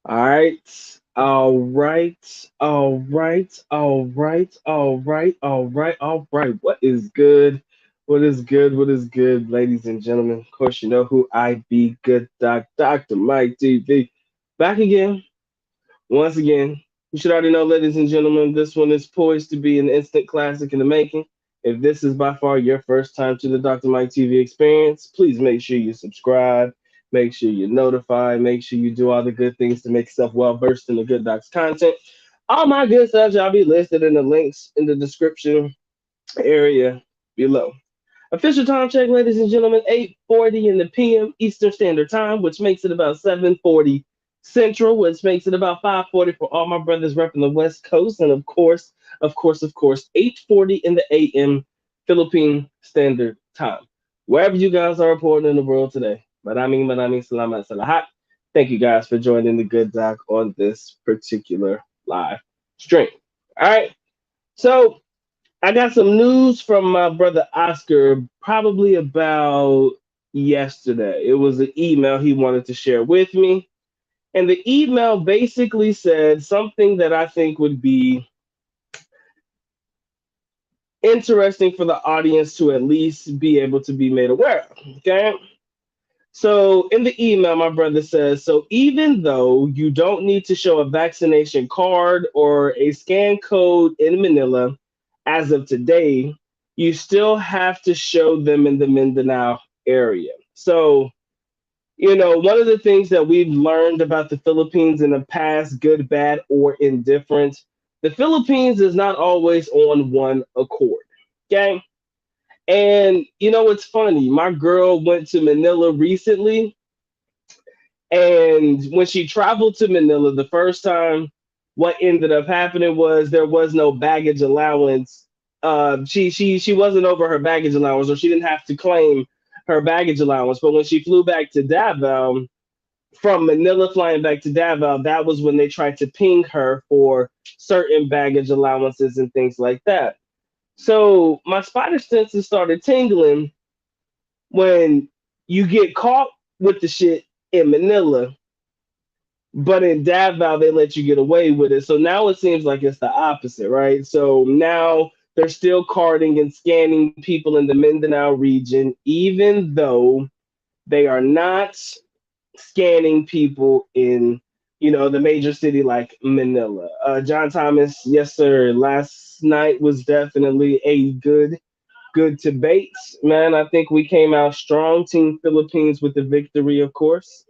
All right. All right. All right. All right. All right. All right. All right. What is good? What is good? What is good, ladies and gentlemen? Of course, you know who I be. Good Doc, Dr. Mike TV. Back again. Once again, you should already know, ladies and gentlemen, this one is poised to be an instant classic in the making. If this is by far your first time to the Dr. Mike TV experience, please make sure you subscribe, make sure you notify, make sure you do all the good things to make yourself well versed in the Good Doc's content. All my good stuff shall be listed in the links in the description area below. Official time check, ladies and gentlemen, 8:40 in the PM Eastern Standard Time, which makes it about 7:40 Central, which makes it about 5:40 for all my brothers repping the West Coast, and of course, 8:40 in the AM Philippine Standard Time. Wherever you guys are reporting in the world today. Maraming salamat sa lahat. Thank you guys for joining the Good Doc on this particular live stream. All right. So I got some news from my brother Oscar probably about yesterday. It was an email he wanted to share with me. And the email basically said something that I think would be interesting for the audience to at least be able to be made aware of. Okay. So in the email, my brother says, so even though you don't need to show a vaccination card or a scan code in Manila as of today, you still have to show them in the Mindanao area. So, one of the things that we've learned about the Philippines in the past, good, bad, or indifferent, the Philippines is not always on one accord. Okay. And it's funny. My girl went to Manila recently, and when she traveled to Manila the first time, what ended up happening was there was no baggage allowance. She wasn't over her baggage allowance, or she didn't have to claim her baggage allowance. But when she flew back to Davao, from Manila flying back to Davao, that was when they tried to ping her for certain baggage allowances and things like that. So my spider senses started tingling when you get caught with the shit in Manila, but in Davao they let you get away with it. So now it seems like it's the opposite, right? So now they're still carding and scanning people in the Mindanao region, even though they are not scanning people in the major city like Manila. John Thomas, yes sir. Last night was definitely a good debate, man. I think we came out strong. Team Philippines with the victory, of course.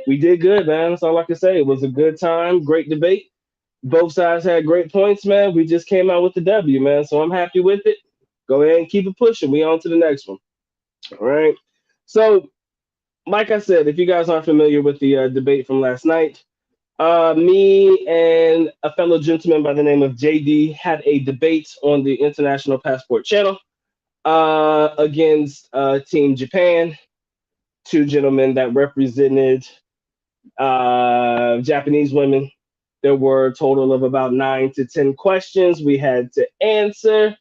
We did good, man. That's all I can say. It was a good time, great debate. Both sides had great points, man. We just came out with the W, man. So I'm happy with it. Go ahead and keep it pushing. We on to the next one. All right. So, like I said, if you guys aren't familiar with the debate from last night, me and a fellow gentleman by the name of JD had a debate on the International Passport Channel against Team Japan, two gentlemen that represented Japanese women. There were a total of about 9 to 10 questions we had to answer.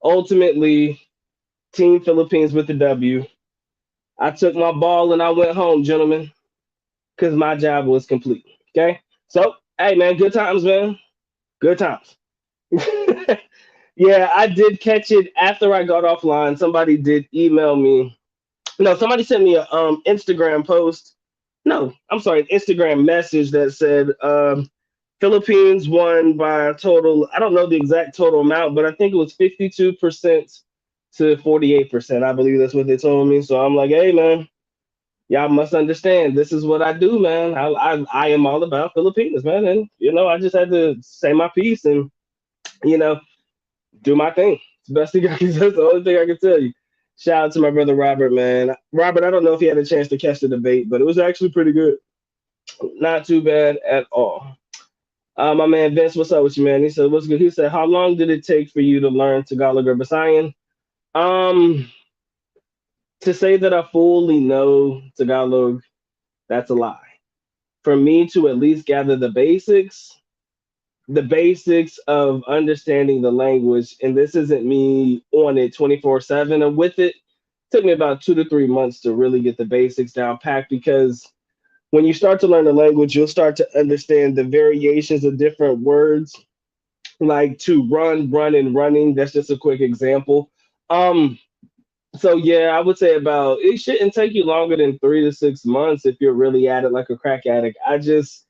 Ultimately, Team Philippines with the W. I took my ball and I went home, gentlemen, because my job was complete. Okay. So, hey, man, good times, man. Good times. Yeah, I did catch it after I got offline. Somebody did email me. No, somebody sent me a Instagram post. No, I'm sorry, Instagram message that said Philippines won by a total. I don't know the exact total amount, but I think it was 52% to 48%. I believe that's what they told me. So I'm like, hey man, y'all must understand. This is what I do, man. I am all about Filipinas, man, and I just had to say my piece and you know do my thing. It's the best thing I can. That's the only thing I can tell you. Shout out to my brother Robert, man. Robert, I don't know if he had a chance to catch the debate, but it was actually pretty good. Not too bad at all. My man Vince, what's up with you, man? He said, "What's good?" He said, "How long did it take for you to learn Tagalog or Visayan?" Um, to say that I fully know Tagalog, that's a lie. For me to at least gather the basics of understanding the language, and this isn't me on it 24/7 or with it. Took me about 2 to 3 months to really get the basics down packed because when you start to learn the language, you'll start to understand the variations of different words, like to run, run, and running. That's just a quick example. Um, so yeah, I would say about it shouldn't take you longer than 3 to 6 months if you're really at it like a crack addict. I just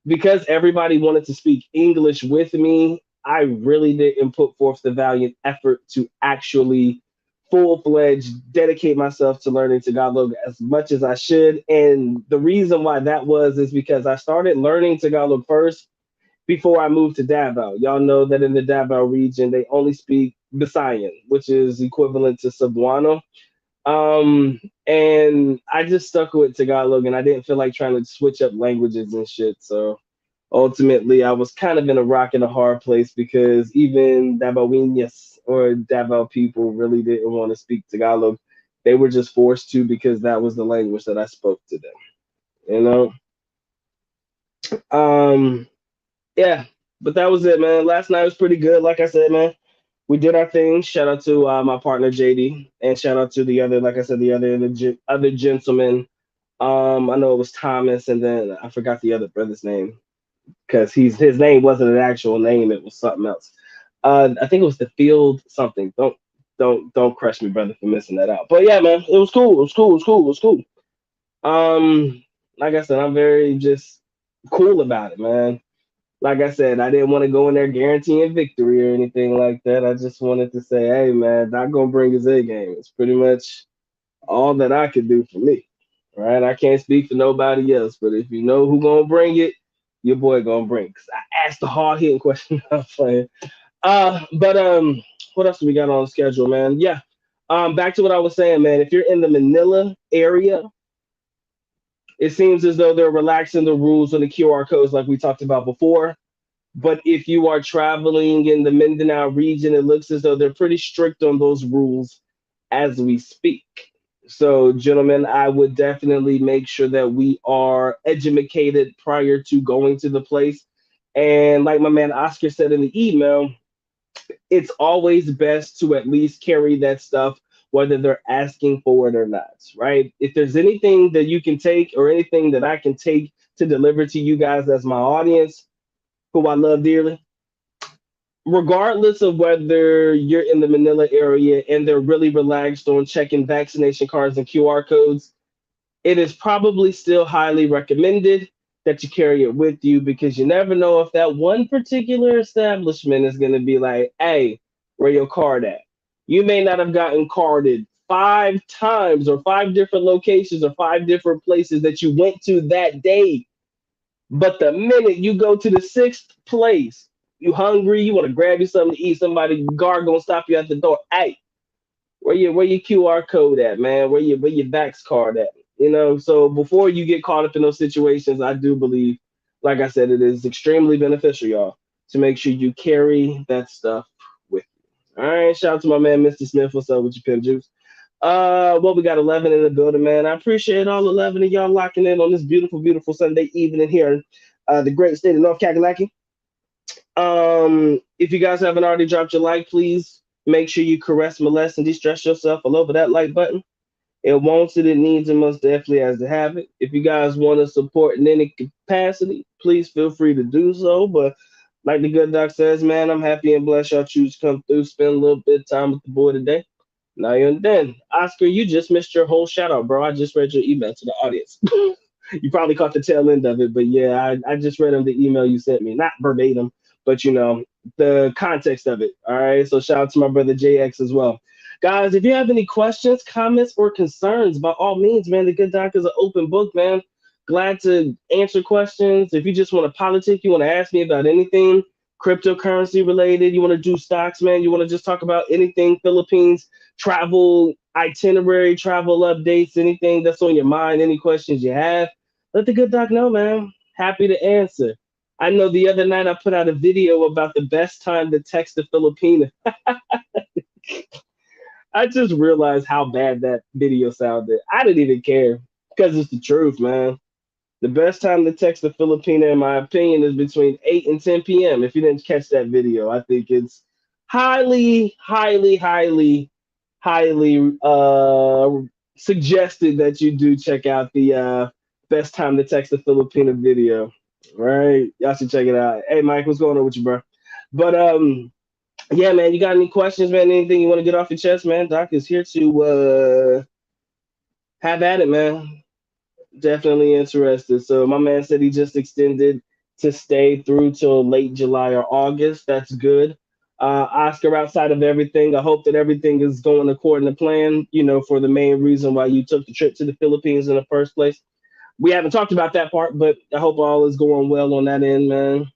because everybody wanted to speak English with me, I really didn't put forth the valiant effort to actually full fledged dedicate myself to learning Tagalog as much as I should. And the reason why that was is because I started learning Tagalog first before I moved to Davao. Y'all know that in the Davao region, they only speak Visayan, which is equivalent to Cebuano. Um, and I just stuck with Tagalog, and I didn't feel like trying to switch up languages and shit. So ultimately, I was kind of in a rock and a hard place because even Davaoinas or Davao people really didn't want to speak Tagalog. They were just forced to because that was the language that I spoke to them. You know. Um, yeah, but that was it, man. Last night was pretty good. Like I said, man, we did our thing. Shout out to my partner JD, and shout out to the other, like I said, the other gentleman. I know it was Thomas, and then I forgot the other brother's name because his name wasn't an actual name; it was something else. I think it was the field something. Don't crush me, brother, for missing that out. But yeah, man, it was cool. It was cool. It was cool. It was cool. Like I said, I'm very just cool about it, man. Like I said, I didn't want to go in there guaranteeing victory or anything like that. I just wanted to say, hey man, not gonna bring his A game. It's pretty much all that I could do for me. Right? I can't speak for nobody else, but if you know who gonna bring it, your boy gonna bring it. 'Cause I asked the hard hitting question. I'm playing. But what else do we got on the schedule, man? Yeah. Back to what I was saying, man. If you're in the Manila area, it seems as though they're relaxing the rules on the QR codes like we talked about before. But if you are traveling in the Mindanao region, it looks as though they're pretty strict on those rules as we speak. So, gentlemen, I would definitely make sure that we are educated prior to going to the place. And like my man Oscar said in the email, it's always best to at least carry that stuff, whether they're asking for it or not, right? If there's anything that you can take or anything that I can take to deliver to you guys as my audience, who I love dearly, regardless of whether you're in the Manila area and they're really relaxed on checking vaccination cards and QR codes, it is probably still highly recommended that you carry it with you because you never know if that one particular establishment is going to be like, hey, where your card at? You may not have gotten carded 5 times or 5 different locations or 5 different places that you went to that day, but the minute you go to the sixth place, you hungry, you want to grab you something to eat, somebody guard gonna stop you at the door. Hey, where your QR code at, man? Where your Vax card at? You know, so before you get caught up in those situations, I do believe, like I said, it is extremely beneficial, y'all, to make sure you carry that stuff with you. All right, shout out to my man, Mr. Smith. What's up with your pimp juice? Well, we got 11 in the building, man. I appreciate all 11 of y'all locking in on this beautiful, beautiful Sunday evening here in the great state of North Kakalaki. If you guys haven't already dropped your like, please make sure you caress, molest, and de-stress yourself all over that like button. It wants it, it needs it, most definitely has to have it. If you guys want to support in any capacity, please feel free to do so. But like the good doc says, man, I'm happy and blessed y'all choose to come through, spend a little bit of time with the boy today. Now you're done. Oscar, you just missed your whole shout out, bro. I just read your email to the audience. You probably caught the tail end of it, but yeah, I just read him the email you sent me. Not verbatim, but the context of it. All right. So shout out to my brother JX as well. Guys, if you have any questions, comments, or concerns, by all means, man, the good doc is an open book, man. Glad to answer questions. If you just want to politic, you want to ask me about anything cryptocurrency related, you want to do stocks, man, you want to just talk about anything Philippines, travel, itinerary, travel updates, anything that's on your mind, any questions you have, let the good doc know, man. Happy to answer. I know the other night I put out a video about the best time to text the Filipina. I just realized how bad that video sounded. I didn't even care because it's the truth, man. The best time to text the Filipina, in my opinion, is between 8 and 10 p.m. If you didn't catch that video, I think it's highly, highly, highly, highly suggested that you do check out the Best time to text the Filipina video. Right? Y'all should check it out. Hey Mike, what's going on with you, bro? But yeah, man, you got any questions, man? Anything you want to get off your chest, man? Doc is here to have at it, man. Definitely interested. So my man said he just extended to stay through till late July or August. That's good. Oscar, outside of everything, I hope that everything is going according to plan, for the main reason why you took the trip to the Philippines in the first place. We haven't talked about that part, but I hope all is going well on that end, man.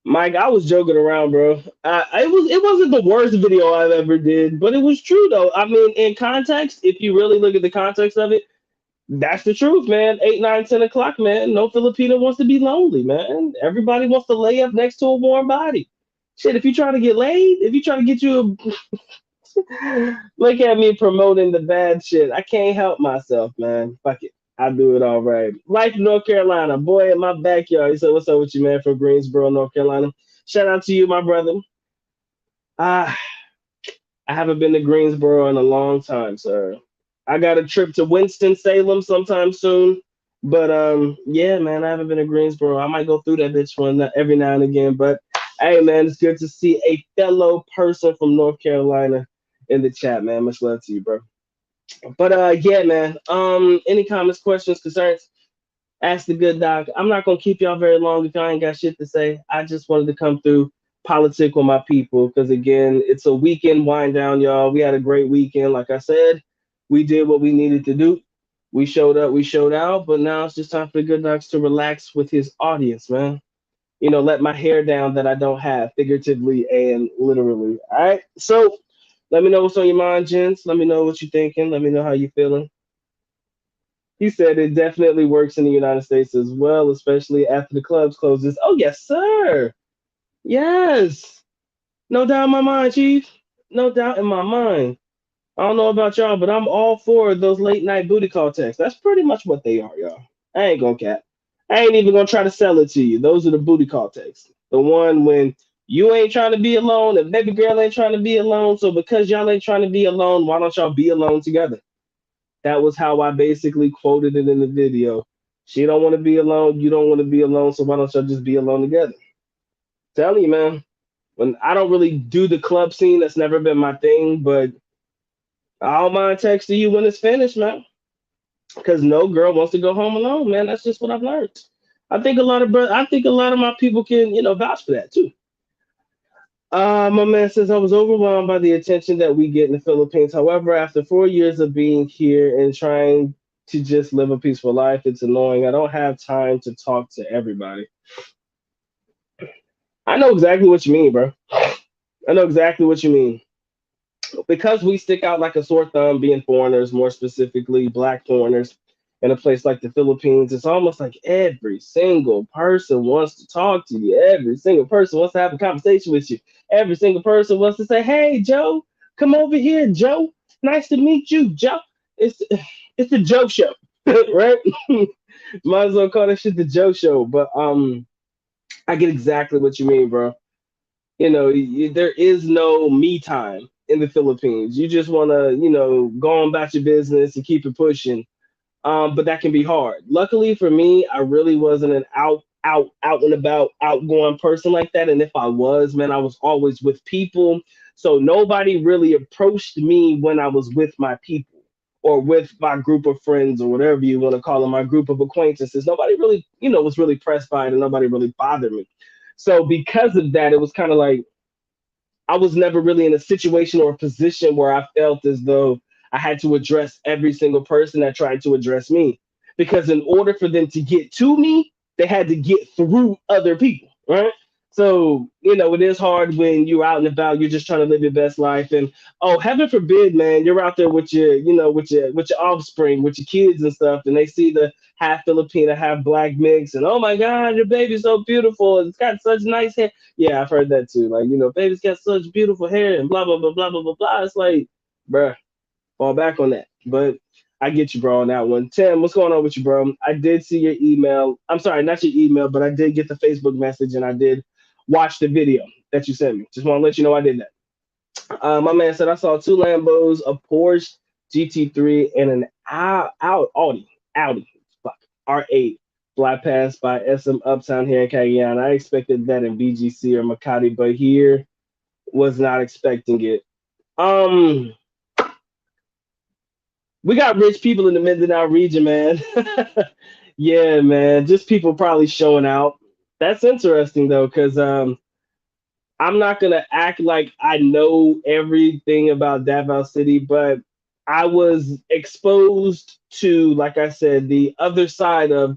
Mike, I was joking around, bro. It wasn't the worst video I've ever did, but it was true though. I mean, in context, if you really look at the context of it, that's the truth, man. 8, 9, 10 o'clock, man. No Filipino wants to be lonely, man. Everybody wants to lay up next to a warm body. Shit, if you trying to get laid, if you trying to get you a look at me promoting the bad shit. I can't help myself, man. Fuck it. I do it all right. Life in North Carolina, boy, in my backyard. He said, "What's up with you, man?" From Greensboro, North Carolina. Shout out to you, my brother. Ah, I haven't been to Greensboro in a long time, sir. I got a trip to Winston Salem sometime soon. But yeah, man, I haven't been to Greensboro. I might go through that bitch one every now and again. But hey, man, it's good to see a fellow person from North Carolina in the chat, man. Much love to you, bro. But yeah, man. Any comments, questions, concerns? Ask the good doc. I'm not gonna keep y'all very long if y'all ain't got shit to say. I just wanted to come through politic with my people because again, it's a weekend wind down, y'all. We had a great weekend. Like I said, we did what we needed to do. We showed up, we showed out, but now it's just time for the good docs to relax with his audience, man. Let my hair down that I don't have, figuratively and literally. All right. So let me know what's on your mind, gents. Let me know what you're thinking. Let me know how you're feeling. He said it definitely works in the United States as well, especially after the clubs closes. Oh yes, sir. Yes. No doubt in my mind, Chief. No doubt in my mind. I don't know about y'all, but I'm all for those late night booty call texts. That's pretty much what they are, y'all. I ain't gonna cap. I ain't even gonna try to sell it to you. Those are the booty call texts. The one when you ain't trying to be alone and baby girl ain't trying to be alone. So because y'all ain't trying to be alone, why don't y'all be alone together? That was how I basically quoted it in the video. She don't want to be alone. You don't want to be alone. So why don't y'all just be alone together? Tell you, man. When I don't really do the club scene, that's never been my thing. But I don't mind texting you when it's finished, man. Because no girl wants to go home alone, man. That's just what I've learned. I think a lot of my people can, vouch for that too. My man says I was overwhelmed by the attention that we get in the Philippines. However, after 4 years of being here and trying to just live a peaceful life, it's annoying. I don't have time to talk to everybody. I know exactly what you mean, bro. I know exactly what you mean. Because we stick out like a sore thumb, being foreigners, more specifically black foreigners, in a place like the Philippines, it's almost like every single person wants to talk to you. Every single person wants to have a conversation with you. Every single person wants to say, "Hey, Joe, come over here, Joe. Nice to meet you, Joe." It's it's the Joe show, right? Might as well call that shit the Joe show. But I get exactly what you mean, bro. There is no me time in the Philippines. You just want to, go on about your business and keep it pushing. But that can be hard. Luckily for me, I really wasn't an out and about, outgoing person like that. And if I was, man, I was always with people. So nobody really approached me when I was with my people or with my group of friends or whatever you want to call them, my group of acquaintances. Nobody really, was really pressed by it and nobody really bothered me. So because of that, it was kind of like I was never really in a situation or a position where I felt as though I had to address every single person that tried to address me. Because in order for them to get to me, they had to get through other people, right? So, it is hard when you're out and about, you're just trying to live your best life. And oh, heaven forbid, man, you're out there with your, with your offspring, with your kids and stuff, and they see the half Filipina, half black mix, and oh my God, your baby's so beautiful. It's got such nice hair. Yeah, I've heard that too. Like, baby's got such beautiful hair and blah blah blah blah blah blah blah. It's like, bruh, fall back on that. But I get you, bro, on that one. Tim, what's going on with you, bro? I did see your email. I'm sorry, not your email, but I did get the Facebook message and I did watch the video that you sent me. Just want to let you know I did that. My man said I saw two Lambos, a Porsche GT3, and an out Audi. Audi, fuck, R8 fly past by SM Uptown here in Cagayan. I expected that in BGC or Makati, but here was not expecting it. Um, we got rich people in the Mindanao region, man. Yeah, man, just people probably showing out. That's interesting though, because I'm not gonna act like I know everything about Davao City, but I was exposed to, like I said, the other side of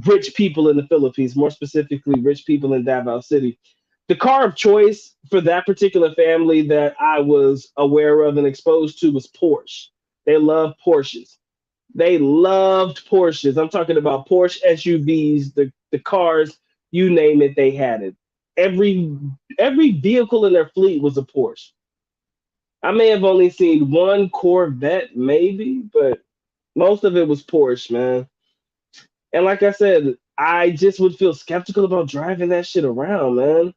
rich people in the Philippines, more specifically, rich people in Davao City. The car of choice for that particular family that I was aware of and exposed to was Porsche. They love Porsches. They loved Porsches. I'm talking about Porsche SUVs, the cars, you name it, they had it. Every every vehicle in their fleet was a Porsche. I may have only seen one Corvette, maybe, but most of it was Porsche, man. And like I said, I just would feel skeptical about driving that shit around, man.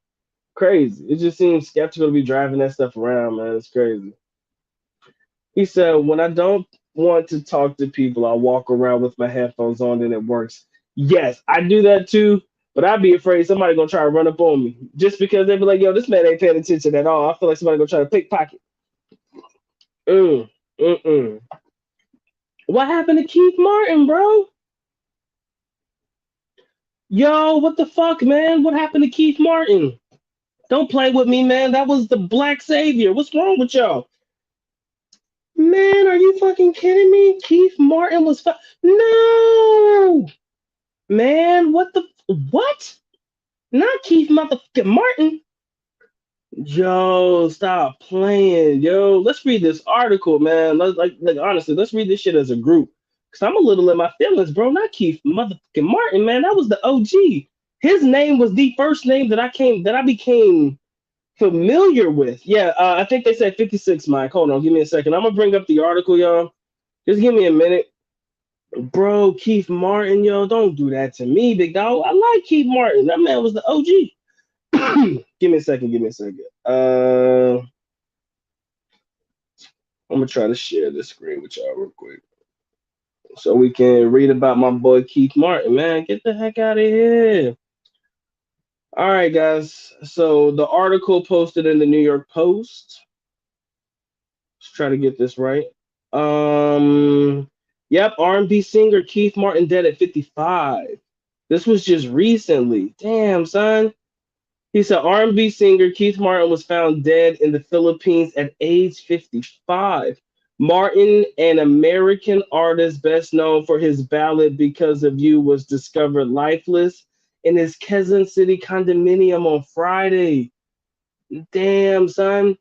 Crazy. It just seems skeptical to be driving that stuff around, man. It's crazy. He said, when I don't want to talk to people, I walk around with my headphones on and it works. Yes, I do that too, but I'd be afraid somebody gonna try to run up on me just because they be like, yo, this man ain't paying attention at all. I feel like somebody gonna try to pickpocket. Mm, mm-mm. What happened to Keith Martin, bro? Yo, what the fuck, man? What happened to Keith Martin? Don't play with me, man. That was the black savior. What's wrong with y'all? Man, are you fucking kidding me? Keith Martin was no, man. What? Not Keith motherfucking Martin. Yo, stop playing. Yo, let's read this article, man. Like honestly, let's read this shit as a group. Cause I'm a little in my feelings, bro. Not Keith motherfucking Martin, man. That was the OG. His name was the first name that I became familiar with. Yeah, I think they said 56, Mike. Hold on, give me a second. I'm gonna bring up the article, y'all. Just give me a minute. Bro, Keith Martin, yo, don't do that to me, big dog. I like Keith Martin. That man was the OG. Give me a second, give me a second. I'm gonna try to share this screen with y'all real quick. So we can read about my boy Keith Martin, man. Get the heck out of here. All right, guys. So the article posted in the New York Post. Let's try to get this right. Yep, R&B singer Keith Martin dead at 55. This was just recently. Damn, son. He said R&B singer Keith Martin was found dead in the Philippines at age 55. Martin, an American artist best known for his ballad Because of You, was discovered lifeless in his Quezon City condominium on Friday. Damn, son.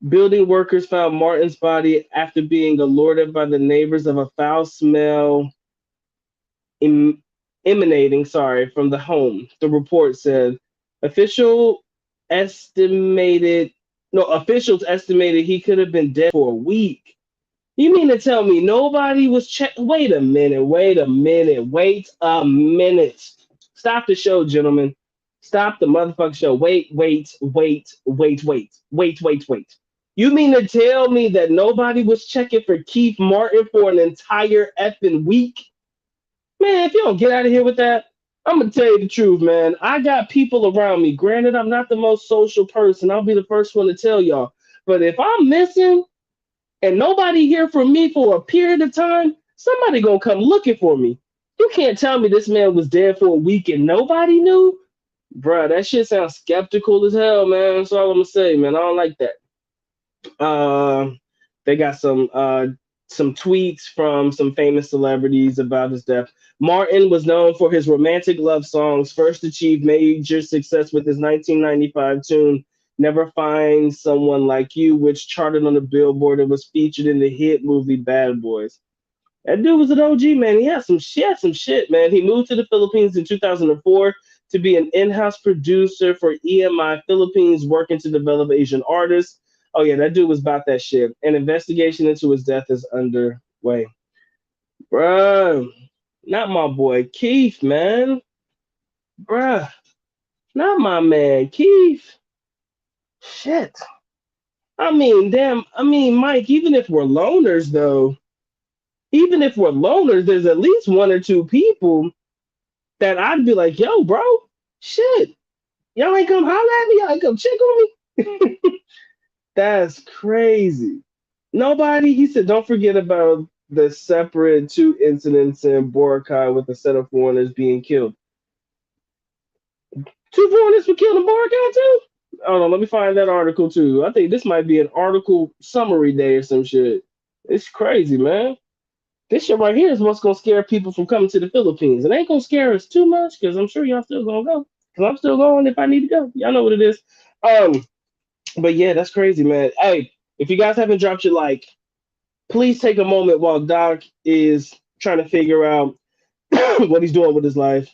Building workers found Martin's body after being alerted by the neighbors of a foul smell em- emanating, from the home. The report said official estimated officials estimated he could have been dead for a week. You mean to tell me nobody was check? Wait a minute. Wait a minute. Wait a minute. Stop the show, gentlemen. Stop the motherfucking show. Wait. You mean to tell me that nobody was checking for Keith Martin for an entire effing week? Man, if you don't get out of here with that, I'm gonna tell you the truth, man. I got people around me. Granted, I'm not the most social person. I'll be the first one to tell y'all. But if I'm missing and nobody hear from me for a period of time, somebody gonna come looking for me. You can't tell me this man was dead for a week and nobody knew, bruh. That shit sounds skeptical as hell, man. That's all I'm gonna say, man. I don't like that. Uh, they got some tweets from some famous celebrities about his death. Martin was known for his romantic love songs. First achieved major success with his 1995 tune "Never Find Someone Like You," which charted on the Billboard and was featured in the hit movie Bad Boys. That dude was an OG, man. He had some shit, man. He moved to the Philippines in 2004 to be an in-house producer for EMI Philippines, working to develop Asian artists. Oh yeah, that dude was about that shit. An investigation into his death is underway. Bruh, not my boy Keith, man. Bruh, not my man Keith. Shit. I mean, damn. I mean, Mike. Even if we're loners, though. even if we're loners, there's at least one or two people that I'd be like, yo, bro, shit, y'all ain't come holler at me, y'all ain't come check on me. That's crazy. Nobody, he said, don't forget about the separate two incidents in Boracay with a set of foreigners being killed. Two foreigners were killed in Boracay too? Hold on, let me find that article too. I think this might be an article summary day or some shit. It's crazy, man. This shit right here is what's gonna scare people from coming to the Philippines. It ain't gonna scare us too much because I'm sure y'all still gonna go. Cause I'm still going if I need to go. Y'all know what it is. Um, but yeah, that's crazy, man. Hey, if you guys haven't dropped your like, please take a moment while Doc is trying to figure out what he's doing with his life.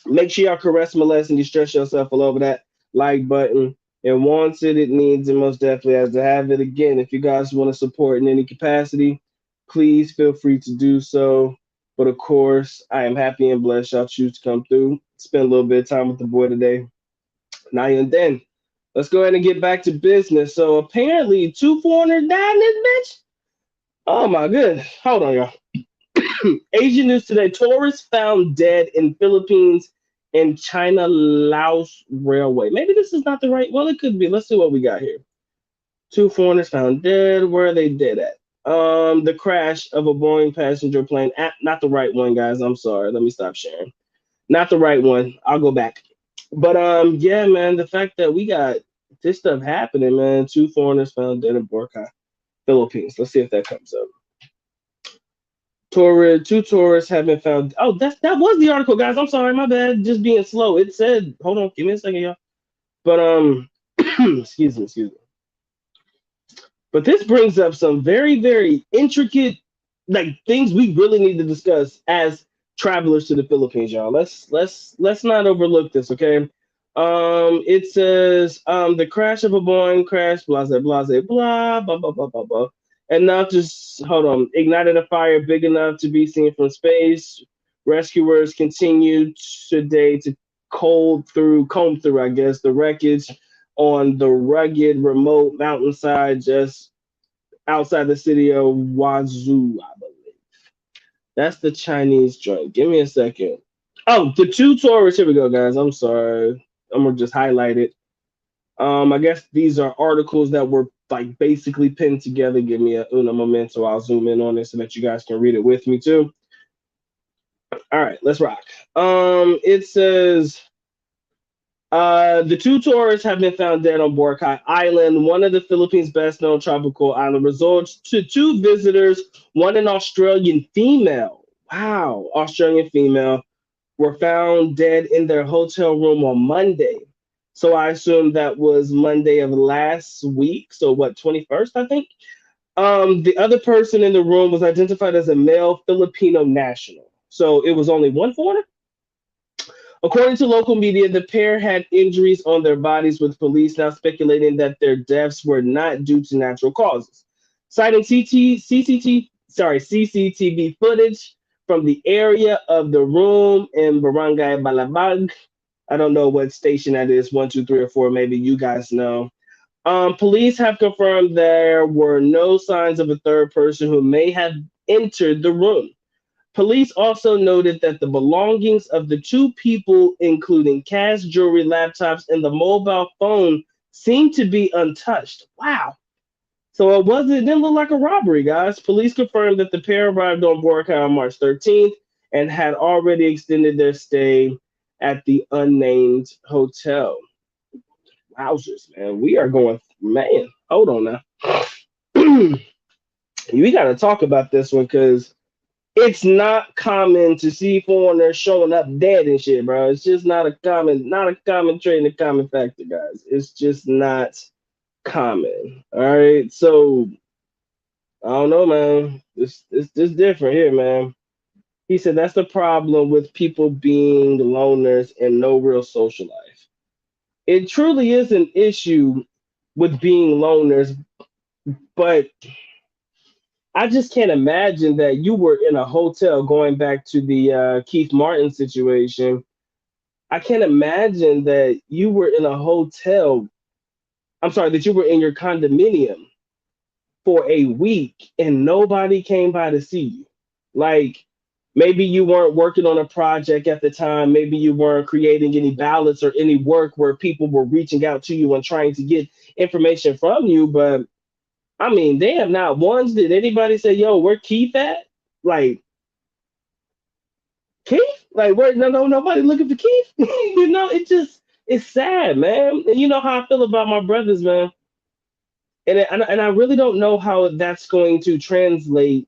Make sure y'all caress, molest, and distress yourself all over that like button. It wants it, it needs it, most definitely has to have it. Again, if you guys want to support in any capacity, please feel free to do so. But of course, I am happy and blessed y'all choose to come through. Spend a little bit of time with the boy today. Now and then. Let's go ahead and get back to business. So apparently, two foreigners died in this bitch. Oh my goodness. Hold on, y'all. Asian news today. Tourists found dead in Philippines and China Laos railway. Maybe this is not the right. Well, it could be. Let's see what we got here. Two foreigners found dead. Where are they dead at? The crash of a Boeing passenger plane. Not the right one, guys. I'm sorry. Let me stop sharing. Not the right one. I'll go back. But yeah, man. The fact that we got this stuff happening, man. Two foreigners found dead in Boracay, Philippines. Let's see if that comes up. Two tourists have been found. Oh, that was the article, guys. I'm sorry, my bad. Just being slow. It said, hold on, give me a second, y'all. But excuse me. But this brings up some very, very intricate like things we really need to discuss as travelers to the Philippines, y'all. Let's not overlook this, okay? It says the crash of a Boeing crash, blah blah blah blah blah blah blah blah blah. And now just hold on, ignited a fire big enough to be seen from space. Rescuers continue today to comb through, I guess, the wreckage on the rugged remote mountainside just outside the city of Wazoo, I believe. That's the Chinese joint. Give me a second. Oh, the two tourists. Here we go, guys. I'm sorry. I'm gonna just highlight it. I guess these are articles that were like basically pinned together. Give me a una momento. I'll zoom in on it so that you guys can read it with me too. All right, let's rock. It says the two tourists have been found dead on Boracay Island, one of the Philippines' best known tropical island resorts. To two visitors, one an Australian female. Wow, Australian female were found dead in their hotel room on Monday. So I assume that was Monday of last week. So what, 21st, I think? The other person in the room was identified as a male Filipino national. So it was only one foreigner? According to local media, the pair had injuries on their bodies, with police now speculating that their deaths were not due to natural causes. Citing CCTV footage from the area of the room in Barangay Balabag. I don't know what station that is, one, two, three, or four. Maybe you guys know. Police have confirmed there were no signs of a third person who may have entered the room. Police also noted that the belongings of the two people, including cash, jewelry, laptops, and the mobile phone, seemed to be untouched. Wow. So it didn't look like a robbery, guys. Police confirmed that the pair arrived on Boracay on March 13th and had already extended their stay at the unnamed hotel. Wowzers, man. We are going, man, hold on now. We got to talk about this one because it's not common to see foreigners showing up dead and shit, bro. It's just not a common trait and a common factor, guys. It's just not common. All right, so I don't know, man. This different here, man. He said that's the problem with people being loners and no real social life. It truly is an issue with being loners, but I just can't imagine that you were in a hotel going back to the Keith Martin situation. I can't imagine that you were in a hotel. I'm sorry, that you were in your condominium for a week and nobody came by to see you. Like maybe you weren't working on a project at the time, maybe you weren't creating any ballots or any work where people were reaching out to you and trying to get information from you. But I mean, damn, not once did anybody say, "Yo, where Keith at?" Like Keith, like where? No, no, nobody looking for Keith. It just it's sad, man. And you know how I feel about my brothers, man. And I really don't know how that's going to translate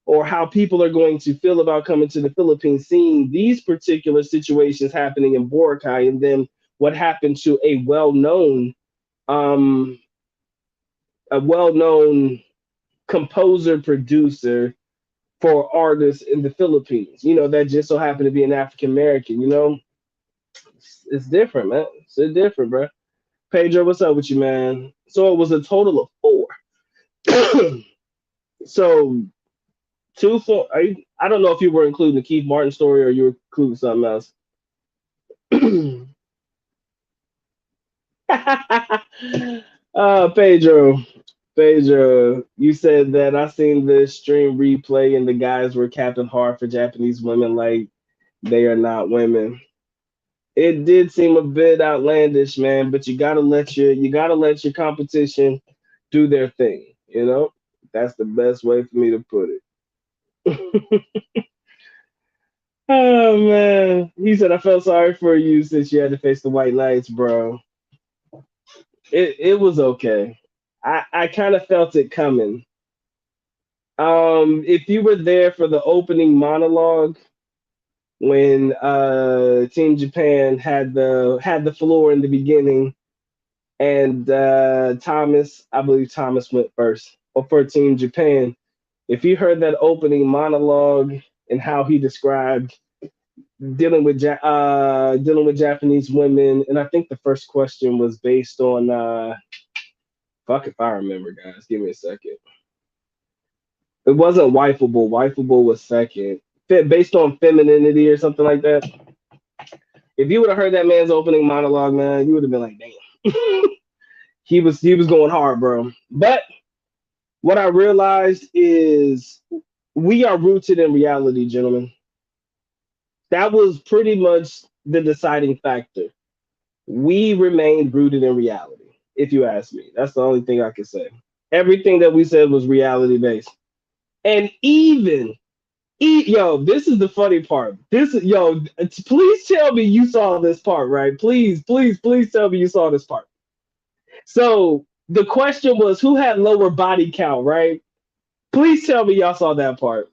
or how people are going to feel about coming to the Philippines, seeing these particular situations happening in Boracay, and then what happened to um, a well-known composer producer for artists in the Philippines. That just so happened to be an African American. It's different, man. It's different, bro. Pedro, what's up with you, man? So it was a total of four. So two, four. I don't know if you were including the Keith Martin story or you were including something else. Pedro, you said that I seen this stream replay and the guys were capping hard for Japanese women like they are not women. It did seem a bit outlandish, man, but you gotta let your competition do their thing. That's the best way for me to put it. Oh man, he said I felt sorry for you since you had to face the white lights, bro. It was okay. I kind of felt it coming. If you were there for the opening monologue when Team Japan had the floor in the beginning, and Thomas, I believe Thomas went first, or for Team Japan. If you heard that opening monologue and how he described dealing with Japanese women, and I think the first question was based on fuck if I remember, guys. Give me a second. It wasn't wifeable. Wifeable was second. Based on femininity or something like that. If you would have heard that man's opening monologue, man, you would have been like, damn. He was going hard, bro. But what I realized is we are rooted in reality, gentlemen. That was pretty much the deciding factor. We remained rooted in reality, if you ask me. That's the only thing I can say. Everything that we said was reality based. And yo, this is the funny part. Please tell me you saw this part, right? Please, please, please tell me you saw this part. So the question was who had lower body count, right? Please tell me y'all saw that part.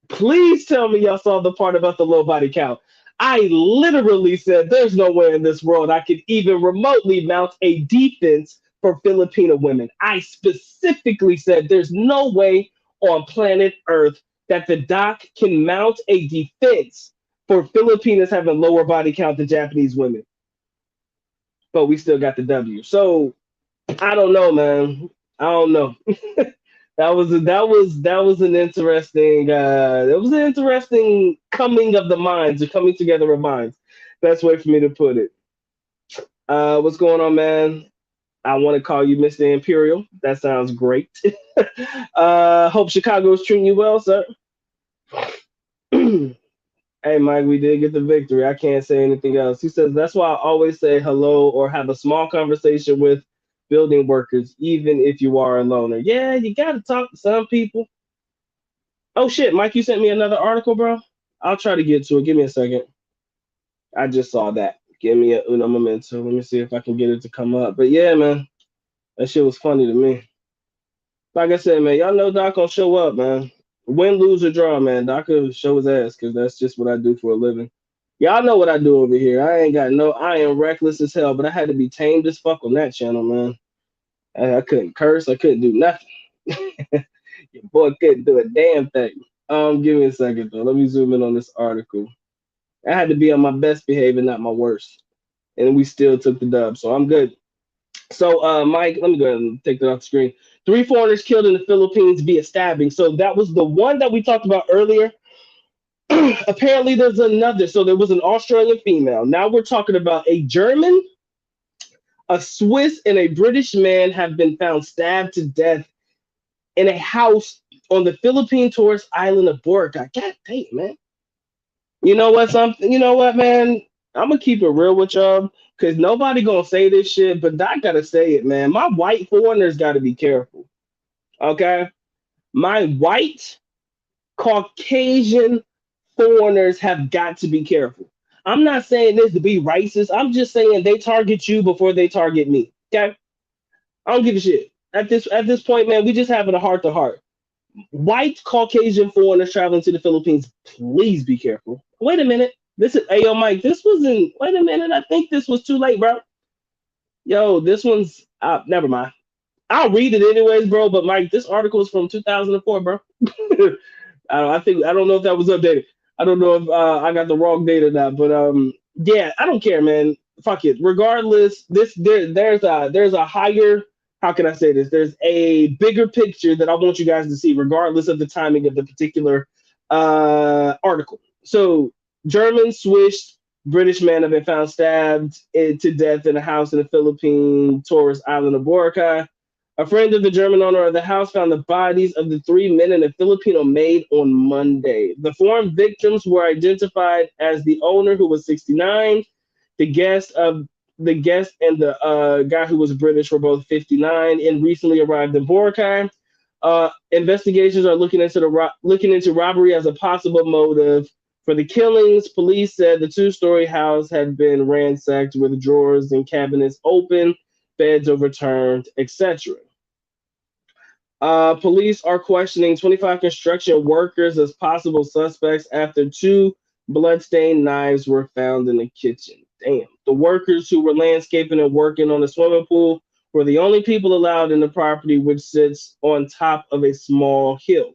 Please tell me y'all saw the part about the low body count. I literally said there's no way in this world I could even remotely mount a defense for Filipino women. I specifically said there's no way on planet Earth that the doc can mount a defense for Filipinas having lower body count than Japanese women. But we still got the W. So I don't know, man. I don't know. That was an interesting coming of the minds or coming together of minds. Best way for me to put it. What's going on, man? I want to call you Mr. Imperial. That sounds great. Hope Chicago's treating you well, sir. Hey, Mike, we did get the victory. I can't say anything else. He says that's why I always say hello or have a small conversation with building workers, even if you are a loner. Yeah, you got to talk to some people. Oh shit, Mike, you sent me another article, bro. I'll try to get to it. Give me a second. I just saw that. Give me a uno momento. Let me see if I can get it to come up. But yeah, man, that shit was funny to me. Like I said, man, y'all know Doc gonna show up, man. Win, lose, or draw, man. Doc will show his ass because that's just what I do for a living. Y'all know what I do over here. I am reckless as hell, but I had to be tamed as fuck on that channel, man. I couldn't curse. I couldn't do nothing. Your boy couldn't do a damn thing. Give me a second though. Let me zoom in on this article. I had to be on my best behavior, not my worst. And we still took the dub, so I'm good. So, Mike, let me go ahead and take that off the screen. 3 foreigners killed in the Philippines via stabbing. So that was the one that we talked about earlier. Apparently, there's another. So there was an Australian female. Now we're talking about a German, a Swiss, and a British man have been found stabbed to death in a house on the Philippine tourist island of Boracay. God damn, man. You know what? Something. You know what, man? I'm gonna keep it real with y'all because nobody gonna say this shit, but I gotta say it, man. My white foreigners gotta be careful. Okay, my white Caucasian foreigners have got to be careful. I'm not saying this to be racist. I'm just saying they target you before they target me. Okay, I don't give a shit. At this point, man, we just having a heart to heart. White Caucasian foreigners traveling to the Philippines, please be careful. Wait a minute. This is Ayo Mike. This wasn't. Wait a minute. I think this was too late, bro. Yo, this one's. Never mind. I'll read it anyways, bro. But Mike, this article is from 2004, bro. I don't know if that was updated. I don't know if I got the wrong date or not, but yeah, I don't care, man. Fuck it. Regardless, there's a higher. How can I say this? There's a bigger picture that I want you guys to see, regardless of the timing of the particular article. So, German Swiss British man have been found stabbed to death in a house in the Philippine tourist island of Boracay. A friend of the German owner of the house found the bodies of the three men and a Filipino maid on Monday. The four victims were identified as the owner, who was 69, the guest of the guest and the guy who was British were both 59 and recently arrived in Boracay. Investigations are looking into robbery as a possible motive for the killings. Police said the two-story house had been ransacked with drawers and cabinets open, beds overturned, etc. Police are questioning 25 construction workers as possible suspects after two bloodstained knives were found in the kitchen. Damn. The workers who were landscaping and working on the swimming pool were the only people allowed in the property, which sits on top of a small hill.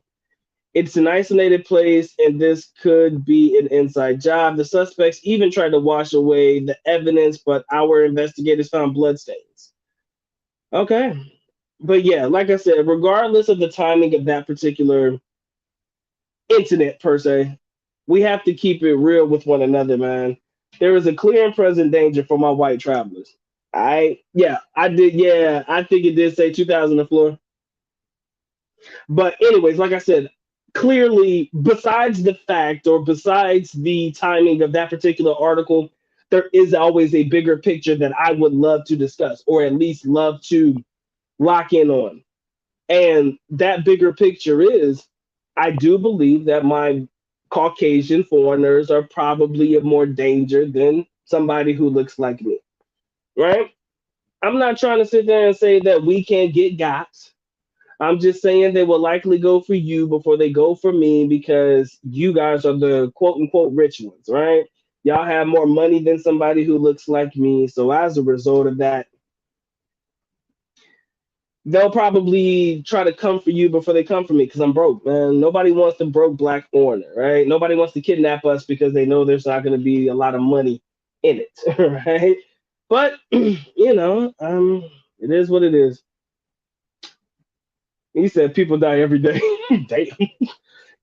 It's an isolated place, and this could be an inside job. The suspects even tried to wash away the evidence, but our investigators found bloodstains. Okay. But yeah, like I said, regardless of the timing of that particular incident per se, we have to keep it real with one another, man. There is a clear and present danger for my white travelers. I did. Yeah, I think it did say 2004. But anyways, like I said, clearly, besides the fact or besides the timing of that particular article, there is always a bigger picture that I would love to discuss, or at least love to lock in on. And that bigger picture is I do believe that my Caucasian foreigners are probably of more danger than somebody who looks like me, right? I'm not trying to sit there and say that we can't get got. I'm just saying they will likely go for you before they go for me because you guys are the quote unquote rich ones, right? Y'all have more money than somebody who looks like me. So as a result of that, they'll probably try to come for you before they come for me because I'm broke, man. Nobody wants the broke black foreigner, right? Nobody wants to kidnap us because they know there's not going to be a lot of money in it, right? But it is what it is. He said people die every day. Damn.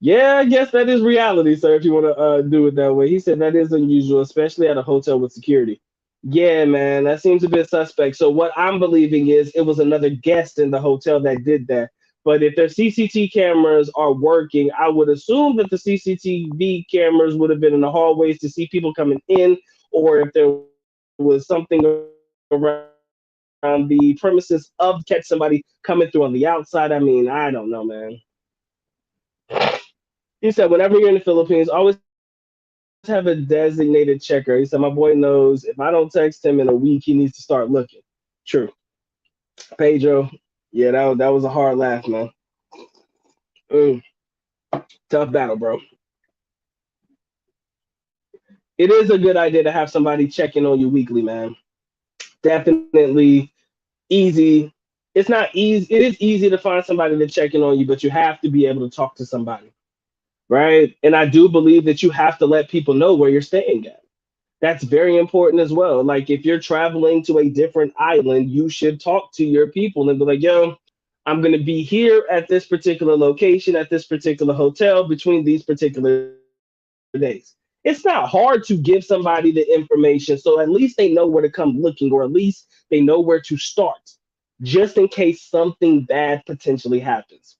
Yeah, I guess that is reality, sir. If you want to do it that way, he said that is unusual, especially at a hotel with security. Yeah, man, that seems a bit suspect. So what I'm believing is it was another guest in the hotel that did that. But if their CCTV cameras are working, I would assume that the CCTV cameras would have been in the hallways to see people coming in, or if there was something around the premises of catch somebody coming through on the outside. I mean, I don't know, man. He said, whenever you're in the Philippines, always have a designated checker. He said, my boy knows if I don't text him in a week, he needs to start looking. True. Pedro, yeah, that was a hard laugh, man. Mm, tough battle, bro. It is a good idea to have somebody checking on you weekly, man. Definitely easy. It's not easy. It is easy to find somebody to check in on you, but you have to be able to talk to somebody, right? And I do believe that you have to let people know where you're staying at. That's very important as well. Like if you're traveling to a different island, you should talk to your people and be like, yo, I'm going to be here at this particular location, at this particular hotel between these particular days. It's not hard to give somebody the information. So at least they know where to come looking, or at least they know where to start, just in case something bad potentially happens.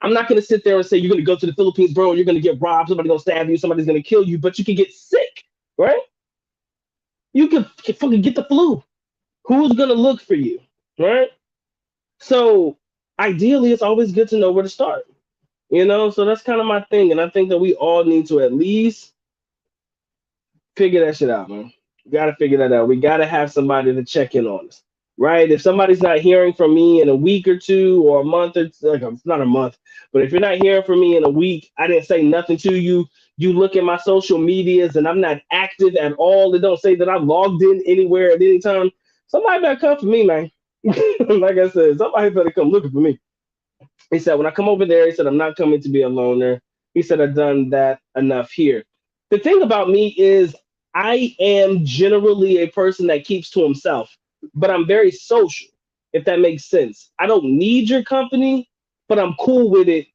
I'm not going to sit there and say you're going to go to the Philippines, bro, and you're going to get robbed. Somebody's going to stab you. Somebody's going to kill you, but you can get sick, right? You can fucking get the flu. Who's going to look for you, right? So ideally, it's always good to know where to start, you know? So that's kind of my thing. And I think that we all need to at least figure that shit out, man. We got to figure that out. We got to have somebody to check in on us, right? If somebody's not hearing from me in a week or two or a month, or like it's not a month, but if you're not hearing from me in a week, I didn't say nothing to you. You look at my social medias and I'm not active at all. It don't say that I'm logged in anywhere at any time. Somebody better come for me, man. Like I said, somebody better come looking for me. He said, when I come over there, he said, I'm not coming to be a loner. He said, I've done that enough here. The thing about me is, I am generally a person that keeps to himself, but I'm very social, if that makes sense. I don't need your company, but I'm cool with it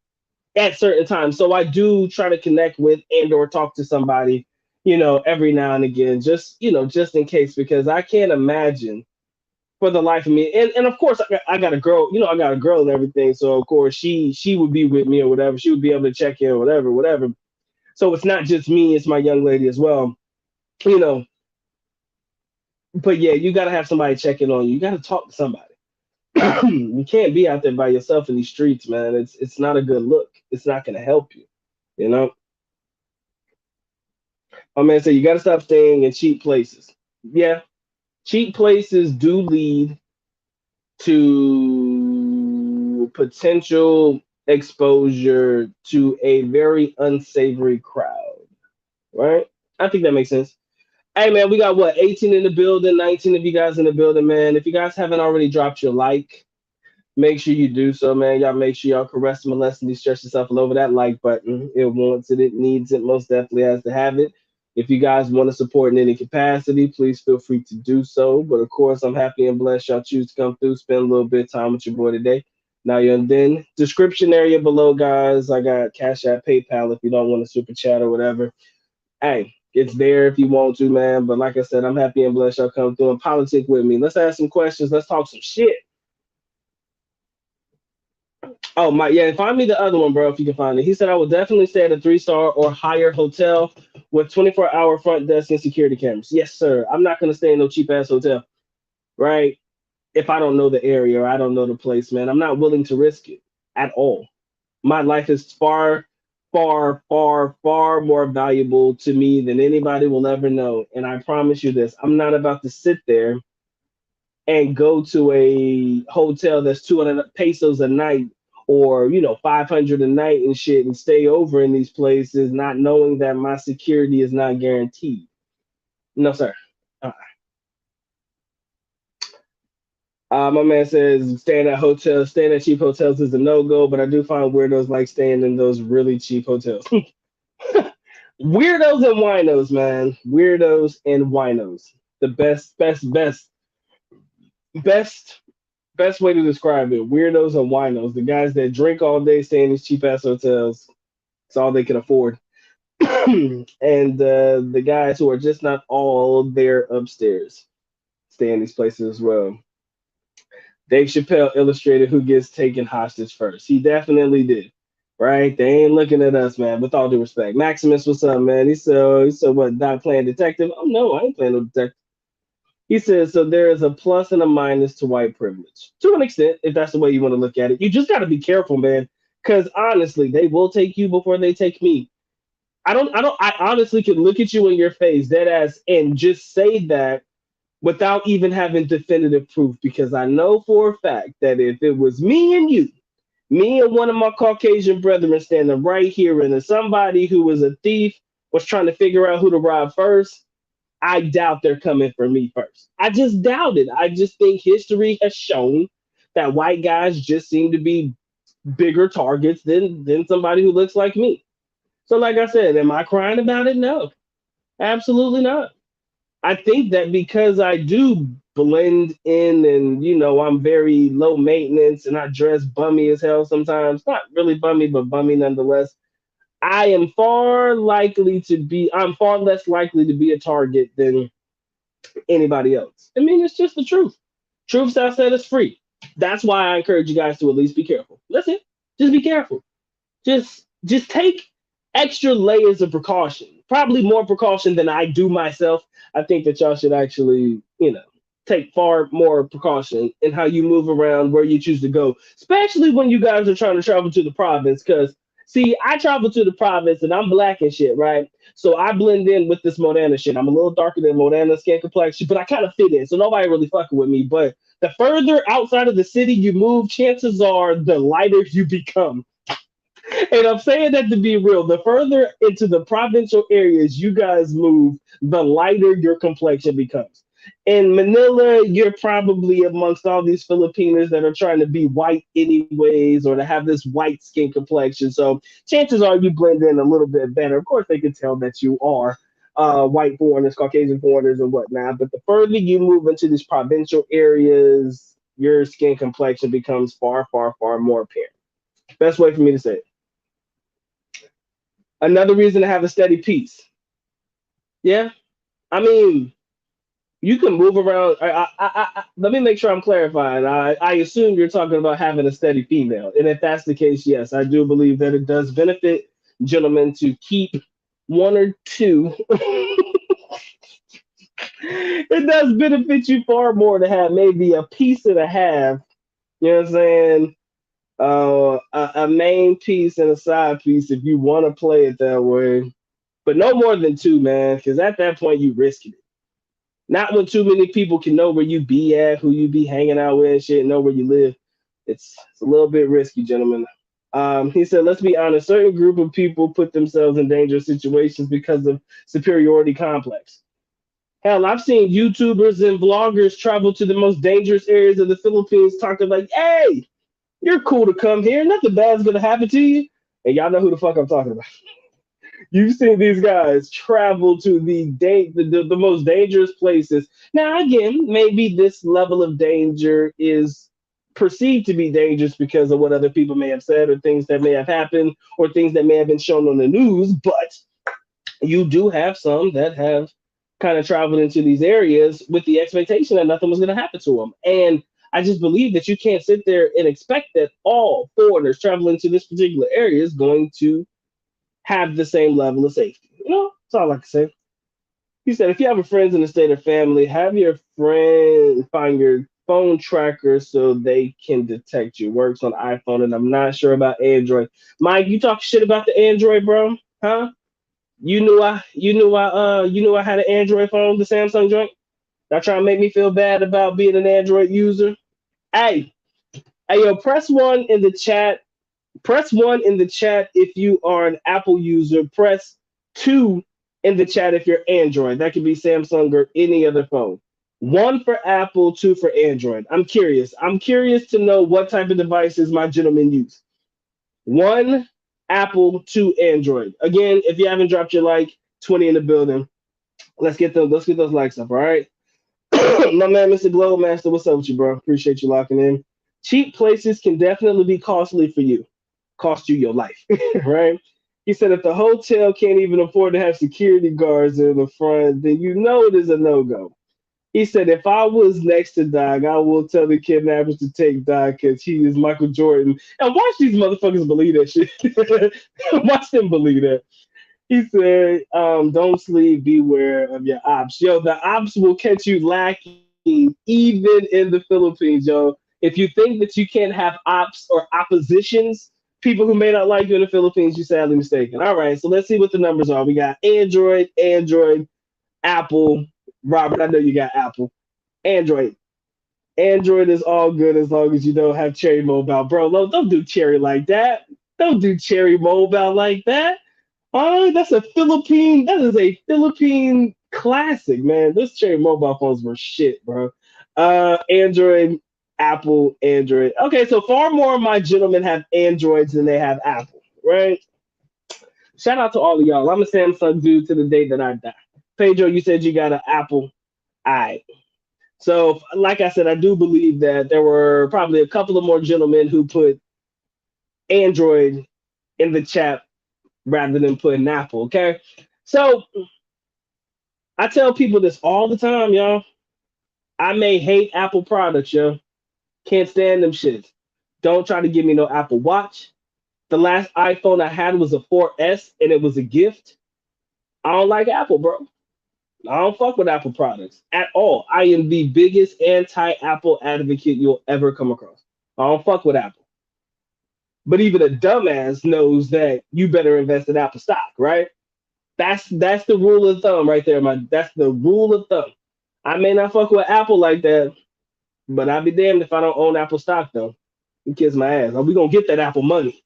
at certain times. So I do try to connect with and or talk to somebody, every now and again, just in case, because I can't imagine for the life of me. And of course, I got a girl. I got a girl and everything. So of course, she would be with me or whatever. She would be able to check in, or whatever. So it's not just me; it's my young lady as well. You know, but yeah, you got to have somebody checking on you. You got to talk to somebody. You can't be out there by yourself in these streets, man. It's not a good look. It's not going to help you. You know, my man said you got to stop staying in cheap places. Yeah, cheap places do lead to potential exposure to a very unsavory crowd, right? I think that makes sense. Hey man, we got what, 18 in the building, 19 of you guys in the building, man. If you guys haven't already dropped your like, make sure you do so, man. Y'all make sure y'all caress, molest, and stretch yourself all over that like button. It wants it, it needs it, most definitely has to have it. If you guys want to support in any capacity, please feel free to do so. But of course, I'm happy and blessed y'all choose to come through, spend a little bit of time with your boy today. Now you're in then description area below, guys. I got Cash App, PayPal if you don't want to super chat or whatever. Hey, it's there if you want to, man. But like I said, I'm happy and blessed y'all come through and politic with me. Let's ask some questions. Let's talk some shit. Oh my, yeah. Find me the other one, bro, if you can find it. He said I would definitely stay at a 3-star or higher hotel with 24-hour front desk and security cameras. Yes, sir. I'm not gonna stay in no cheap ass hotel, right? If I don't know the area or I don't know the place, man, I'm not willing to risk it at all. My life is far, far, far, far more valuable to me than anybody will ever know. And I promise you this: I'm not about to sit there and go to a hotel that's 200 pesos a night or 500 a night and shit and stay over in these places not knowing that my security is not guaranteed. No sir. My man says staying at cheap hotels is a no-go, but I do find weirdos like staying in those really cheap hotels. Weirdos and winos, man. Weirdos and winos. The best best way to describe it: weirdos and winos, the guys that drink all day, stay in these cheap ass hotels. It's all they can afford. And the guys who are just not all there upstairs stay in these places as well. Dave Chappelle illustrated who gets taken hostage first. He definitely did. Right? They ain't looking at us, man. With all due respect, Maximus, what's up, man? He said, what? Not playing detective? Oh no, I ain't playing no detective. He says, so there is a plus and a minus to white privilege. To an extent, if that's the way you want to look at it. You just got to be careful, man. Because honestly, they will take you before they take me. I honestly can look at you in your face, dead ass, and just say that without even having definitive proof. Because I know for a fact that if it was me and you, me and one of my Caucasian brethren standing right here, and if somebody who was a thief was trying to figure out who to rob first, I doubt they're coming for me first. I just doubt it. I just think history has shown that white guys just seem to be bigger targets than somebody who looks like me. So, like I said, am I crying about it? No, absolutely not. I think that because I do blend in and I'm very low maintenance and I dress bummy as hell sometimes. Not really bummy, but bummy nonetheless. I'm far less likely to be a target than anybody else. I mean, it's just the truth. Truth, I said, is free. That's why I encourage you guys to at least be careful. Listen, just be careful. just take extra layers of precaution. Probably more precaution than I do myself. I think that y'all should actually, take far more precaution in how you move around, where you choose to go, especially when you guys are trying to travel to the province. Because see, I travel to the province and I'm black and shit, right? So I blend in with this Modana shit. I'm a little darker than Modana skin complexion, but I kind of fit in. So nobody really fucking with me. But the further outside of the city you move, chances are the lighter you become. And I'm saying that to be real. The further into the provincial areas you guys move, the lighter your complexion becomes. In Manila, you're probably amongst all these Filipinos that are trying to be white anyways, or to have this white skin complexion. So chances are you blend in a little bit better. Of course, they can tell that you are white foreigners, Caucasian foreigners, and whatnot. But the further you move into these provincial areas, your skin complexion becomes far, far, far more apparent. Best way for me to say it. Another reason to have a steady peace. Yeah, I mean, you can move around. Let me make sure I'm clarifying. I assume you're talking about having a steady female, and if that's the case, yes, I do believe that it does benefit gentlemen to keep one or two. It does benefit you far more to have maybe a piece and a half. You know what I'm saying? A main piece and a side piece if you want to play it that way, but no more than two, man, because at that point you risking it. Not when too many people can know where you be at, who you be hanging out with, and shit, know where you live. It's a little bit risky, gentlemen. He said, let's be honest, certain group of people put themselves in dangerous situations because of superiority complex. Hell, I've seen YouTubers and vloggers travel to the most dangerous areas of the Philippines talking like, hey, you're cool to come here. Nothing bad's gonna happen to you. And y'all know who the fuck I'm talking about. You've seen these guys travel to the most dangerous places. Now, again, maybe this level of danger is perceived to be dangerous because of what other people may have said, or things that may have happened, or things that may have been shown on the news. But you do have some that have kind of traveled into these areas with the expectation that nothing was going to happen to them. And I just believe that you can't sit there and expect that all foreigners traveling to this particular area is going to have the same level of safety. That's all I can say. He said, if you have a friends in the state or family, have your friend find your phone tracker so they can detect you. Works on iPhone, and I'm not sure about Android. Mike, you talk shit about the Android, bro? Huh? You knew I had an Android phone, the Samsung joint. Y'all trying to make me feel bad about being an Android user. Hey, hey, yo, press one in the chat if you are an Apple user. Press two in the chat if you're Android. That could be Samsung or any other phone. One for Apple, two for Android. I'm curious. I'm curious to know what type of devices my gentlemen use. One Apple, two Android. Again, if you haven't dropped your like, 20 in the building. Let's get those likes up, all right? My man, Mr. Glowmaster, what's up with you, bro? Appreciate you locking in. Cheap places can definitely be costly for you, cost you your life, right? He said if the hotel can't even afford to have security guards in the front, then you know it is a no go. He said if I was next to Doc, I will tell the kidnappers to take Doc because he is Michael Jordan. And watch these motherfuckers believe that shit. Watch them believe that. He said, don't sleep, beware of your ops. Yo, the ops will catch you lacking even in the Philippines, yo. If you think that you can't have ops or oppositions, people who may not like you in the Philippines, you're sadly mistaken. All right, so let's see what the numbers are. We got Android, Apple. Robert, I know you got Apple. Android. Android is all good as long as you don't have Cherry Mobile. Bro, don't do Cherry like that. Don't do Cherry Mobile like that. Oh, that is a Philippine classic, man. Those Cherry mobile phones were shit, bro. Android, Apple, Android. Okay, so far more of my gentlemen have Androids than they have Apple, right? Shout out to all of y'all. I'm a Samsung dude to the day that I die. Pedro, you said you got an Apple. All right. So, like I said, I do believe that there were probably a couple of more gentlemen who put Android in the chat rather than putting Apple. Okay. So I tell people this all the time, y'all. I may hate Apple products, yo. Can't stand them shits. Don't try to give me no Apple Watch. The last iPhone I had was a 4S, and it was a gift. I don't like Apple, bro. I don't fuck with Apple products at all. I am the biggest anti-Apple advocate you'll ever come across. I don't fuck with Apple. But even a dumbass knows that you better invest in Apple stock, right? That's the rule of thumb right there, man. That's the rule of thumb. I may not fuck with Apple like that, but I'd be damned if I don't own Apple stock though. You kiss my ass. Are we gonna get that Apple money?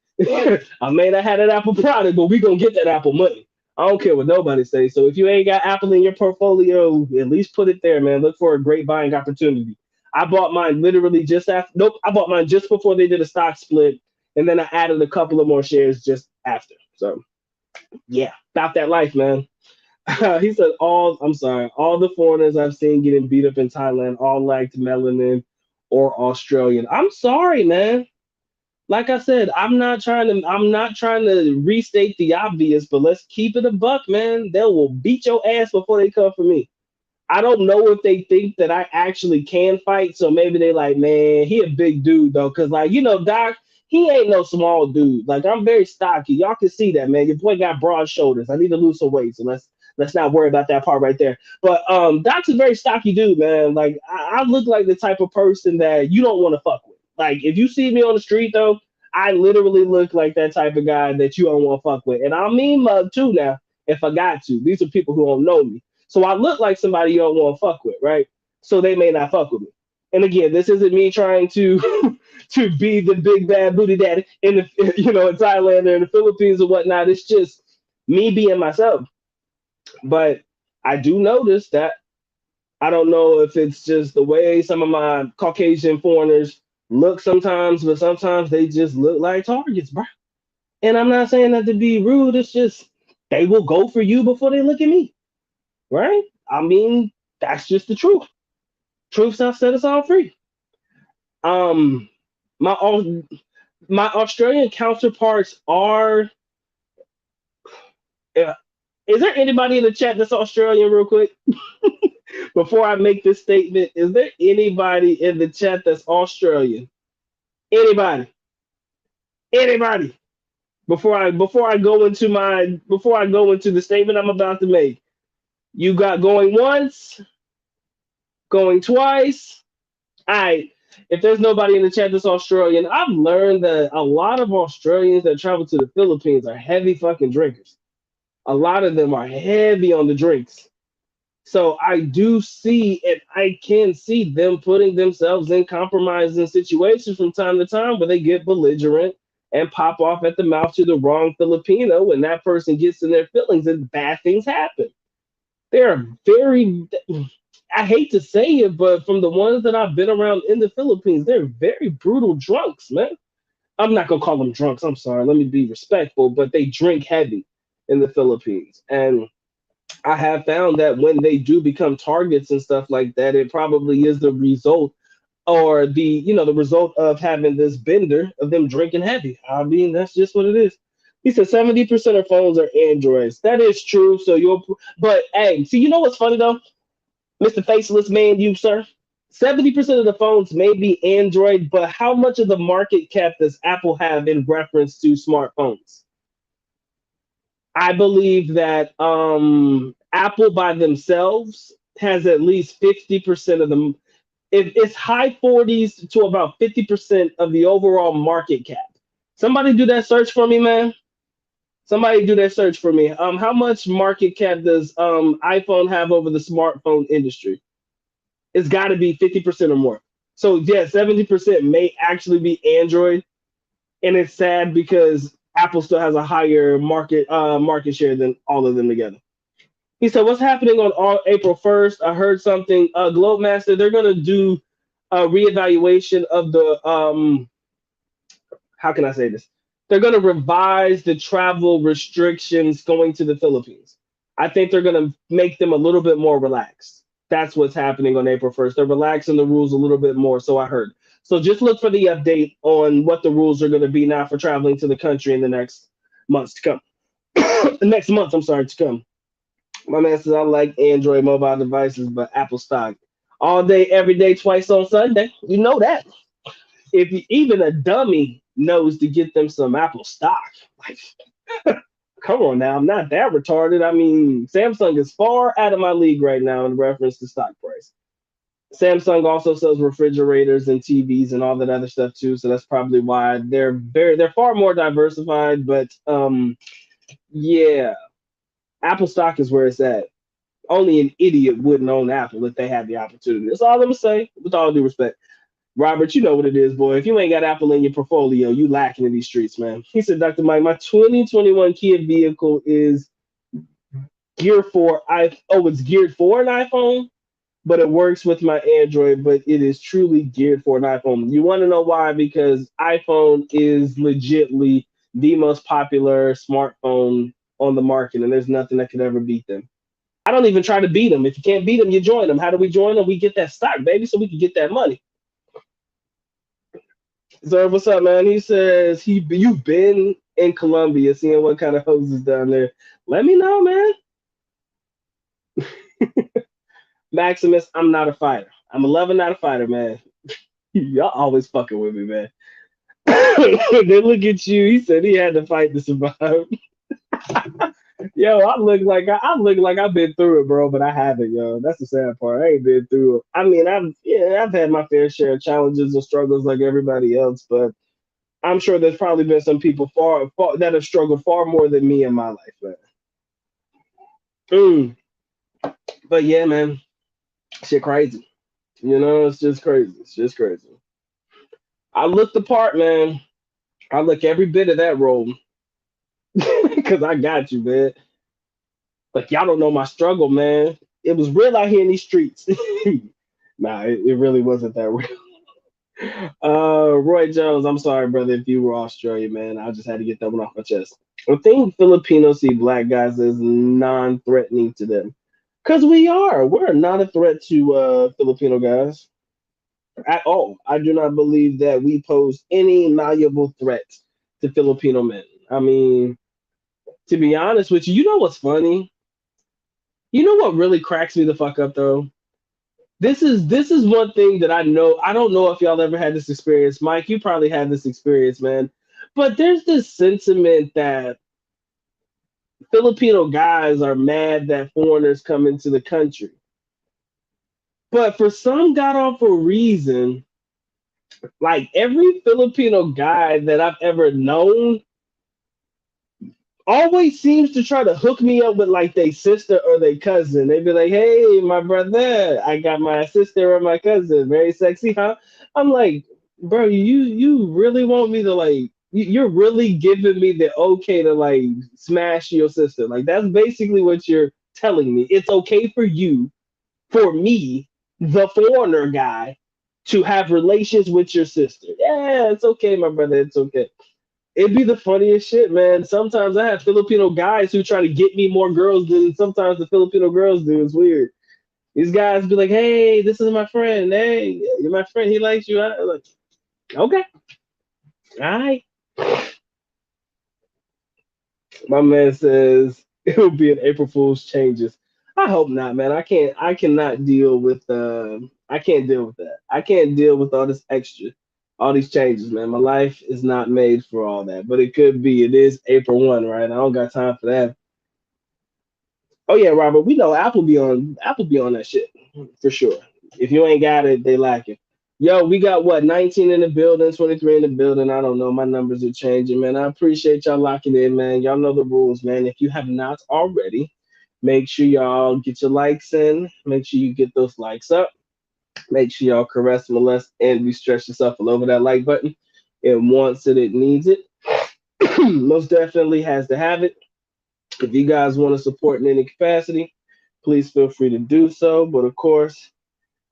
I may not have that Apple product, but we gonna get that Apple money. I don't care what nobody says. So if you ain't got Apple in your portfolio, at least put it there, man. Look for a great buying opportunity. I bought mine literally just after. Nope, I bought mine just before they did a stock split, and then I added a couple of more shares just after. So yeah, about that life, man. He said all the foreigners I've seen getting beat up in Thailand all lacked melanin or Australian. I'm sorry, man. Like I said, I'm not trying to restate the obvious, but let's keep it a buck, man. They will beat your ass before they come for me. I don't know if they think that I actually can fight, so maybe they like, man, he a big dude though, cause like Doc, he ain't no small dude. Like I'm very stocky. Y'all can see that, man. Your boy got broad shoulders. I need to lose some weight, so let's not worry about that part right there. But Doc's a very stocky dude, man. Like I look like the type of person that you don't want to fuck with. Like if you see me on the street though, I literally look like that type of guy that you don't want to fuck with, and I mean mug too now if I got to. These are people who don't know me. So I look like somebody you don't want to fuck with, right? So they may not fuck with me. And again, this isn't me trying to to be the big bad booty daddy in the in Thailand or in the Philippines or whatnot. It's just me being myself. But I do notice that I don't know if it's just the way some of my Caucasian foreigners look sometimes, but sometimes they just look like targets, bro. And I'm not saying that to be rude. It's just they will go for you before they look at me, right? I mean, that's just the truth. Truth shall set us all free. Um, my my Australian counterparts are. Uh, is there anybody in the chat that's Australian, real quick? Before I make this statement, is there anybody in the chat that's Australian? Anybody? Anybody? Before I go into the statement I'm about to make, you got going once, going twice. All right. If there's nobody in the chat that's Australian, I've learned that a lot of Australians that travel to the Philippines are heavy fucking drinkers. A lot of them are heavy on the drinks. So I do see and I can see them putting themselves in compromising situations from time to time where they get belligerent and pop off at the mouth to the wrong Filipino when that person gets in their feelings and bad things happen. They're very, I hate to say it, but from the ones that I've been around in the Philippines, they're very brutal drunks, man. I'm not gonna call them drunks. I'm sorry. Let me be respectful, but they drink heavy in the Philippines, and I have found that when they do become targets and stuff like that, it probably is the result or the result of having this bender of them drinking heavy. I mean, that's just what it is. He said 70% of phones are Androids. That is true. So but hey, see, you know what's funny though? Mr. Faceless Man, you, sir. 70% of the phones may be Android, but how much of the market cap does Apple have in reference to smartphones? I believe that Apple by themselves has at least 50% of them. It's high 40s to about 50% of the overall market cap. Somebody do that search for me, man. Somebody do that search for me. How much market cap does iPhone have over the smartphone industry? It's got to be 50% or more. So yeah, 70% may actually be Android, and it's sad because Apple still has a higher market share than all of them together. He said, "What's happening on April 1st? I heard something. Globemaster, they're gonna do a reevaluation of the How can I say this? They're gonna revise the travel restrictions going to the Philippines. I think they're gonna make them a little bit more relaxed. That's what's happening on April 1st. They're relaxing the rules a little bit more, so I heard. So just look for the update on what the rules are going to be now for traveling to the country in the next months to come. The next month, I'm sorry, to come. My man says I like Android mobile devices, but Apple stock all day, every day, twice on Sunday. You know that. If you, even a dummy knows to get them some Apple stock. Like, come on now, I'm not that retarded. I mean, Samsung is far out of my league right now in reference to stock price. Samsung also sells refrigerators and TVs and all that other stuff too, so that's probably why they're far more diversified. But yeah, Apple stock is where it's at. Only an idiot wouldn't own Apple if they had the opportunity. That's all I'm gonna say, with all due respect. Robert, you know what it is, boy. If you ain't got Apple in your portfolio, you lacking in these streets, man. He said, Dr. Mike, my 2021 Kia vehicle is it's geared for an iPhone, but it works with my Android, but it is truly geared for an iPhone. You want to know why? Because iPhone is legitly the most popular smartphone on the market, and there's nothing that could ever beat them. I don't even try to beat them. If you can't beat them, you join them. How do we join them? We get that stock, baby, so we can get that money. So what's up, man? He says you've been in Colombia, seeing what kind of hoses down there. Let me know, man. Maximus, I'm not a fighter. I'm 11, not a fighter, man. Y'all always fucking with me, man. Then look at you. He said he had to fight to survive. Yo, I look like I've been through it, bro, but I haven't, yo. That's the sad part. I ain't been through it. I mean, I've had my fair share of challenges and struggles like everybody else, but I'm sure there's probably been some people far that have struggled far more than me in my life, man. Mm. But yeah, man, shit crazy. You know, it's just crazy. It's just crazy. I look the part, man. I look every bit of that role because I got you, man. Like y'all don't know my struggle, man. It was real out here in these streets. Nah, it really wasn't that real. Roy Jones, I'm sorry, brother, if you were Australian, man. I just had to get that one off my chest. I think Filipinos see black guys as non-threatening to them. Because we are. We're not a threat to Filipino guys at all. I do not believe that we pose any malleable threat to Filipino men. I mean, to be honest with you, you know what's funny? You know what really cracks me the fuck up though? This is one thing that I know. I don't know if y'all ever had this experience. Mike, you probably had this experience, man. But there's this sentiment that Filipino guys are mad that foreigners come into the country. But for some god awful reason, like every Filipino guy that I've ever known always seems to try to hook me up with like their sister or their cousin. They be like, "Hey, my brother, I got my sister or my cousin. Very sexy, huh?" I'm like, "Bro, you really want me to like? You're really giving me the okay to like smash your sister? Like that's basically what you're telling me. It's okay for you, for me, the foreigner guy, to have relations with your sister. Yeah, it's okay, my brother. It's okay." It'd be the funniest shit, man. Sometimes I have Filipino guys who try to get me more girls than sometimes the Filipino girls do. It's weird. These guys be like, "Hey, this is my friend. Hey, you're my friend. He likes you." I'm like, okay, all right. My man says it will be an April Fool's changes. I hope not, man. I can't. I cannot deal with. I can't deal with that. I can't deal with all this extra, all these changes, man. My life is not made for all that. But it could be. It is April 1, right? I don't got time for that. Oh yeah, Robert. We know Apple be on that shit for sure. If you ain't got it, they lack it. Yo, we got what 19 in the building, 23 in the building. I don't know. My numbers are changing, man. I appreciate y'all locking in, man. Y'all know the rules, man. If you have not already, make sure y'all get your likes in. Make sure you get those likes up. Make sure y'all caress, molest, and we stretch yourself all over that like button. It wants it, it needs it. Most definitely has to have it. If you guys want to support in any capacity, please feel free to do so. But of course,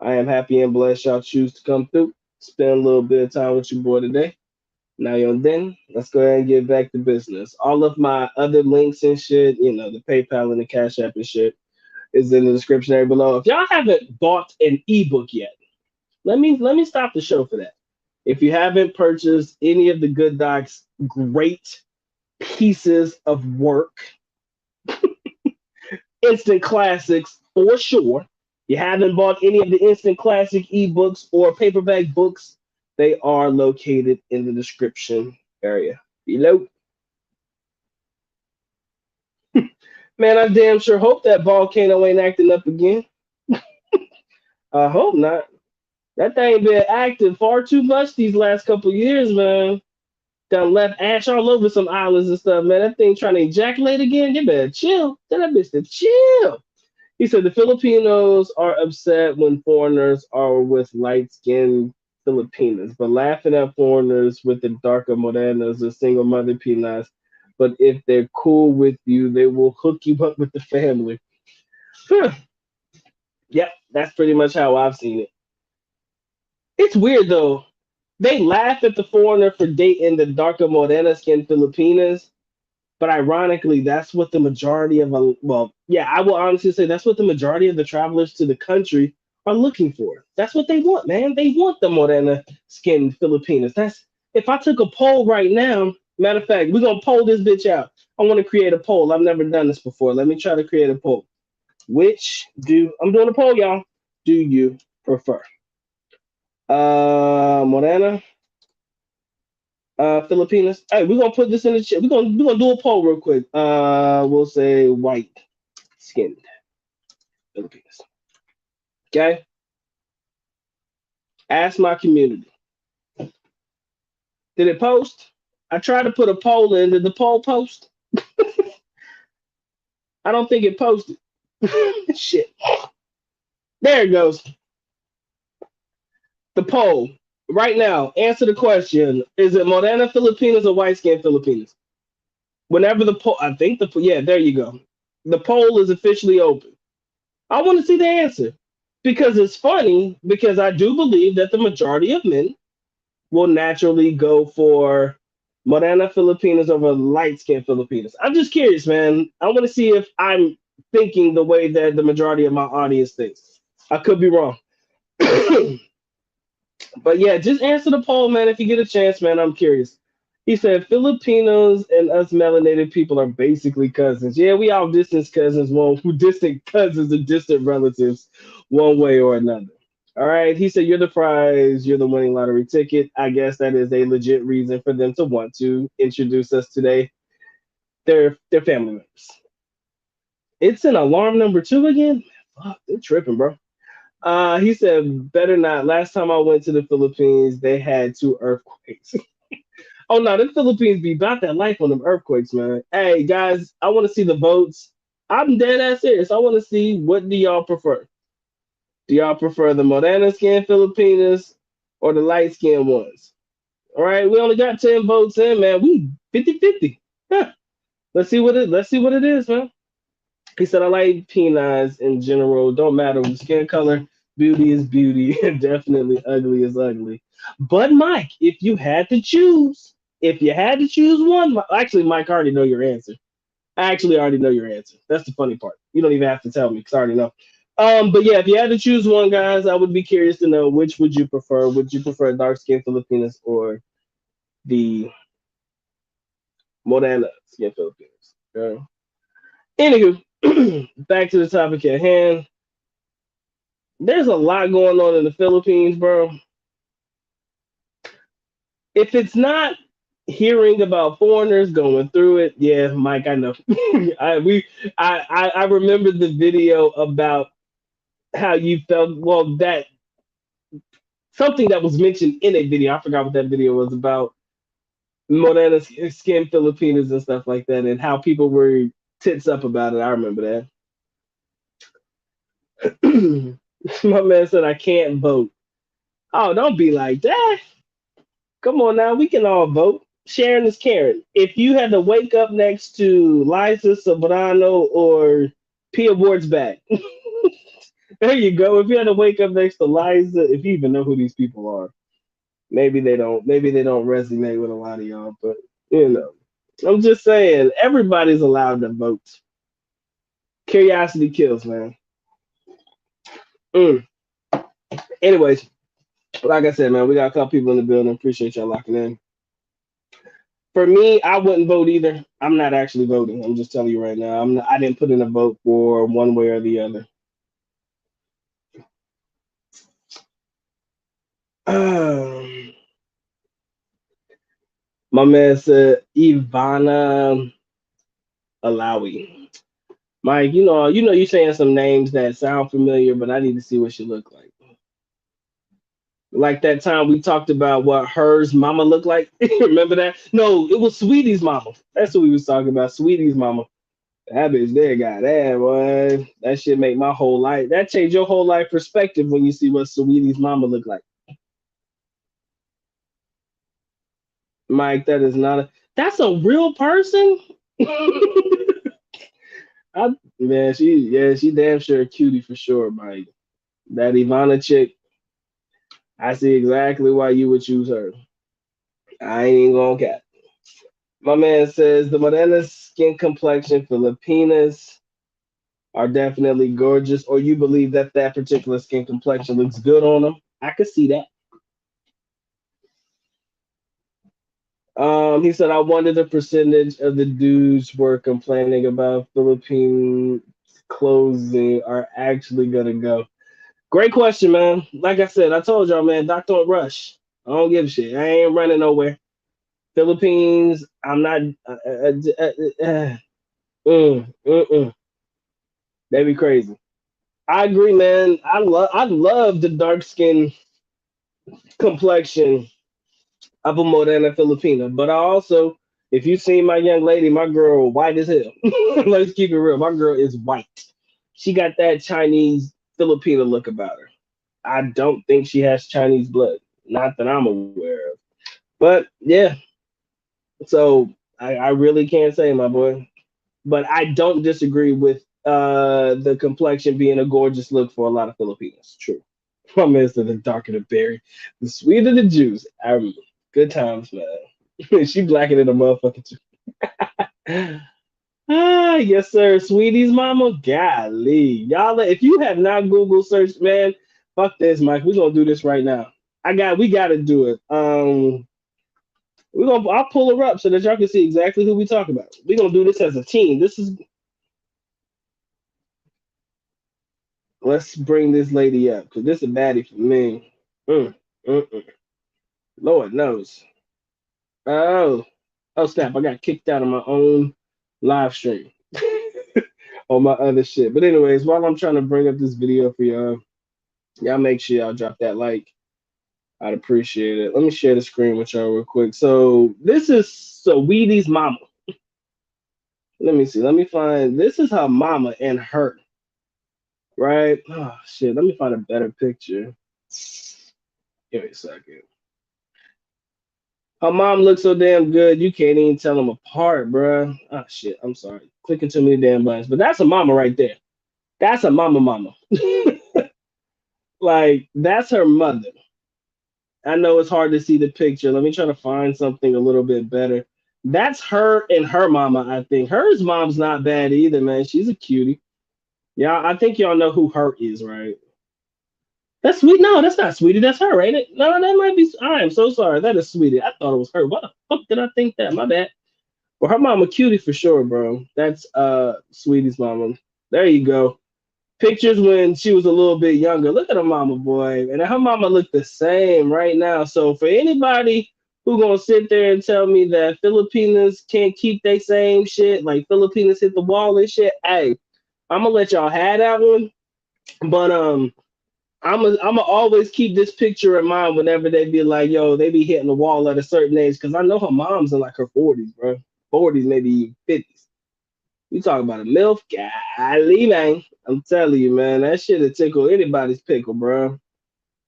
I am happy and blessed y'all choose to come through, spend a little bit of time with your boy today. Now, yo, then let's go ahead and get back to business. All of my other links and shit, the PayPal and the Cash App and shit, is in the description area below. If y'all haven't bought an ebook yet, let me stop the show for that. If you haven't purchased any of the Good Doc's great pieces of work, instant classics for sure. You haven't bought any of the instant classic ebooks or paperback books They are located in the description area below. Man, I damn sure hope that volcano ain't acting up again. I hope not. That thing been acting far too much these last couple years, man. Done left ash all over some islands and stuff, man. That thing trying to ejaculate again. You better chill. Tell that bitch to chill. He said the Filipinos are upset when foreigners are with light skinned Filipinas, but laughing at foreigners with the darker morenas or single mother pinas. But if they're cool with you, they will hook you up with the family. Huh. Yep, that's pretty much how I've seen it. It's weird though. They laugh at the foreigner for dating the darker morena skinned Filipinas, but ironically, that's what the majority of yeah, I will honestly say that's what the majority of the travelers to the country are looking for. That's what they want, man. They want the morena skinned Filipinas. That's if I took a poll right now. Matter of fact, we're gonna poll this bitch out. I want to create a poll. I've never done this before. Let me try to create a poll. Which do I'm doing a poll, y'all? Do you prefer? Morena, Filipinas. Hey, we're gonna put this in the chat. We're gonna do a poll real quick. We'll say white skinned Filipinas. Okay. Ask my community. Did it post? I tried to put a poll in. Did the poll post? I don't think it posted. Shit. There it goes. The poll. Right now, answer the question. Is it Morena Filipinas or white skinned Filipinas? Whenever the poll, I think yeah, there you go. The poll is officially open. I want to see the answer because it's funny because I do believe that the majority of men will naturally go for Morena Filipinas over light skinned Filipinas. I'm just curious, man. I want to see if I'm thinking the way that the majority of my audience thinks. I could be wrong. But yeah, just answer the poll, man. If you get a chance, man, I'm curious. He said Filipinos and us melanated people are basically cousins. Yeah, we all distant cousins, one distant cousins and distant relatives, one way or another. All right. He said you're the prize, you're the winning lottery ticket. I guess that is a legit reason for them to want to introduce us today. They're family members. It's an alarm number two again. Fuck, they're tripping, bro. He said, better not. Last time I went to the Philippines, they had two earthquakes. Oh no, the Philippines be about that life on them earthquakes, man. Hey guys, I want to see the votes. I'm dead ass serious. I want to see what do y'all prefer. Do y'all prefer the Morena skin Filipinas or the light skinned ones? All right, we only got 10 votes in, man. We 50-50. Huh. Let's see what it is, man. He said, I like penines in general. Don't matter with skin color. Beauty is beauty. And definitely ugly is ugly. But Mike, if you had to choose one, actually, Mike, I already know your answer. I actually already know your answer. That's the funny part. You don't even have to tell me because I already know. But yeah, if you had to choose one, guys, I would be curious to know which would you prefer? Would you prefer dark skin Filipinas or the Morena skin Filipinas? Okay. Anywho, back to the topic at hand. There's a lot going on in the Philippines, bro. If it's not hearing about foreigners going through it, yeah, Mike, I know. I remember the video about how you felt. Well, that something that was mentioned in a video. I forgot what that video was about. Morena skin Filipinas and stuff like that, and how people were tits up about it. I remember that. My man said I can't vote. Oh, don't be like that. Come on now, we can all vote. Sharon is Karen. If you had to wake up next to Liza Sobrano or Pia Ward's back, there you go. If you had to wake up next to Liza, if you even know who these people are, maybe they don't. Maybe they don't resonate with a lot of y'all. But you know, I'm just saying, everybody's allowed to vote. Curiosity kills, man. Mm. Anyways, like I said, man, we got a couple people in the building. Appreciate y'all locking in. For me, I wouldn't vote either. I'm not actually voting. I'm just telling you right now. I didn't put in a vote for one way or the other. Um, My man said Ivana Alawi. Mike, you're saying some names that sound familiar, but I need to see what she look like. Like that time we talked about what hers mama looked like. Remember that? No, it was Sweetie's mama. That's what we was talking about. Sweetie's mama. That bitch there, goddamn, boy. That shit make my whole life. That changed your whole life perspective when you see what Sweetie's mama look like. Mike, that is not a. That's a real person. Man, she damn sure a cutie for sure, Mike. That Ivana chick, I see exactly why you would choose her. I ain't even gonna cap. My man says the morena skin complexion Filipinas are definitely gorgeous, or you believe that that particular skin complexion looks good on them. I could see that. He said, I wonder the percentage of the dudes were complaining about Philippine closing are actually gonna go. Great question, man. Like I said, I told y'all, man, Doc don't rush. I don't give a shit. I ain't running nowhere. Philippines, I'm not. They be crazy. I agree, man. I love the dark skin complexion of a Morena Filipina, but I also, if you see my young lady, my girl white as hell. Let's keep it real. My girl is white. She got that Chinese Filipina look about her. I don't think she has Chinese blood, not that I'm aware of. But yeah, so I really can't say, my boy. But I don't disagree with the complexion being a gorgeous look for a lot of Filipinos. True. My man said the darker the berry, the sweeter the juice. I remember. Good times, man. She blacker than a motherfucker too. Ah, yes, sir. Sweetie's mama. Golly. Y'all, if you have not Google searched, man, fuck this, Mike. We're gonna do this right now. We gotta do it. I'll pull her up so that y'all can see exactly who we talk about. We're gonna do this as a team. Let's bring this lady up because this is a baddie for me. Mm, mm. Lord knows. Oh, oh snap! I got kicked out of my own live stream on my other shit. But anyways, while I'm trying to bring up this video for y'all make sure y'all drop that like. I'd appreciate it. Let me share the screen with y'all real quick. So this is Saweetie's mama. Let me see. Let me find. This is her mama and her. Right? Oh shit. Let me find a better picture. Give me a second. Her mom looks so damn good, you can't even tell them apart, bruh. Oh shit. I'm sorry. Clicking too many damn buttons. But that's a mama right there. That's a mama. Like, that's her mother. I know it's hard to see the picture. Let me try to find something a little bit better. That's her and her mama, I think. Hers mom's not bad either, man. She's a cutie. Yeah, I think y'all know who her is, right? That's sweet. No, that's not sweetie. That's her, ain't it? No, that might be. I am so sorry. That is sweetie. I thought it was her. What the fuck did I think that? My bad. Well, her mama cutie for sure, bro. That's sweetie's mama. There you go. Pictures when she was a little bit younger. Look at her mama, boy, and her mama look the same right now. So for anybody who gonna sit there and tell me that Filipinas can't keep their same shit, like Filipinas hit the wall and shit, hey, I'm gonna let y'all have that one. But I'm gonna always keep this picture in mind whenever they be like, yo, they be hitting the wall at a certain age, because I know her mom's in like her 40s, bro, 40s, maybe 50s. You talk about a MILF? Golly, man. I'm telling you, man, that shit will tickle anybody's pickle, bro.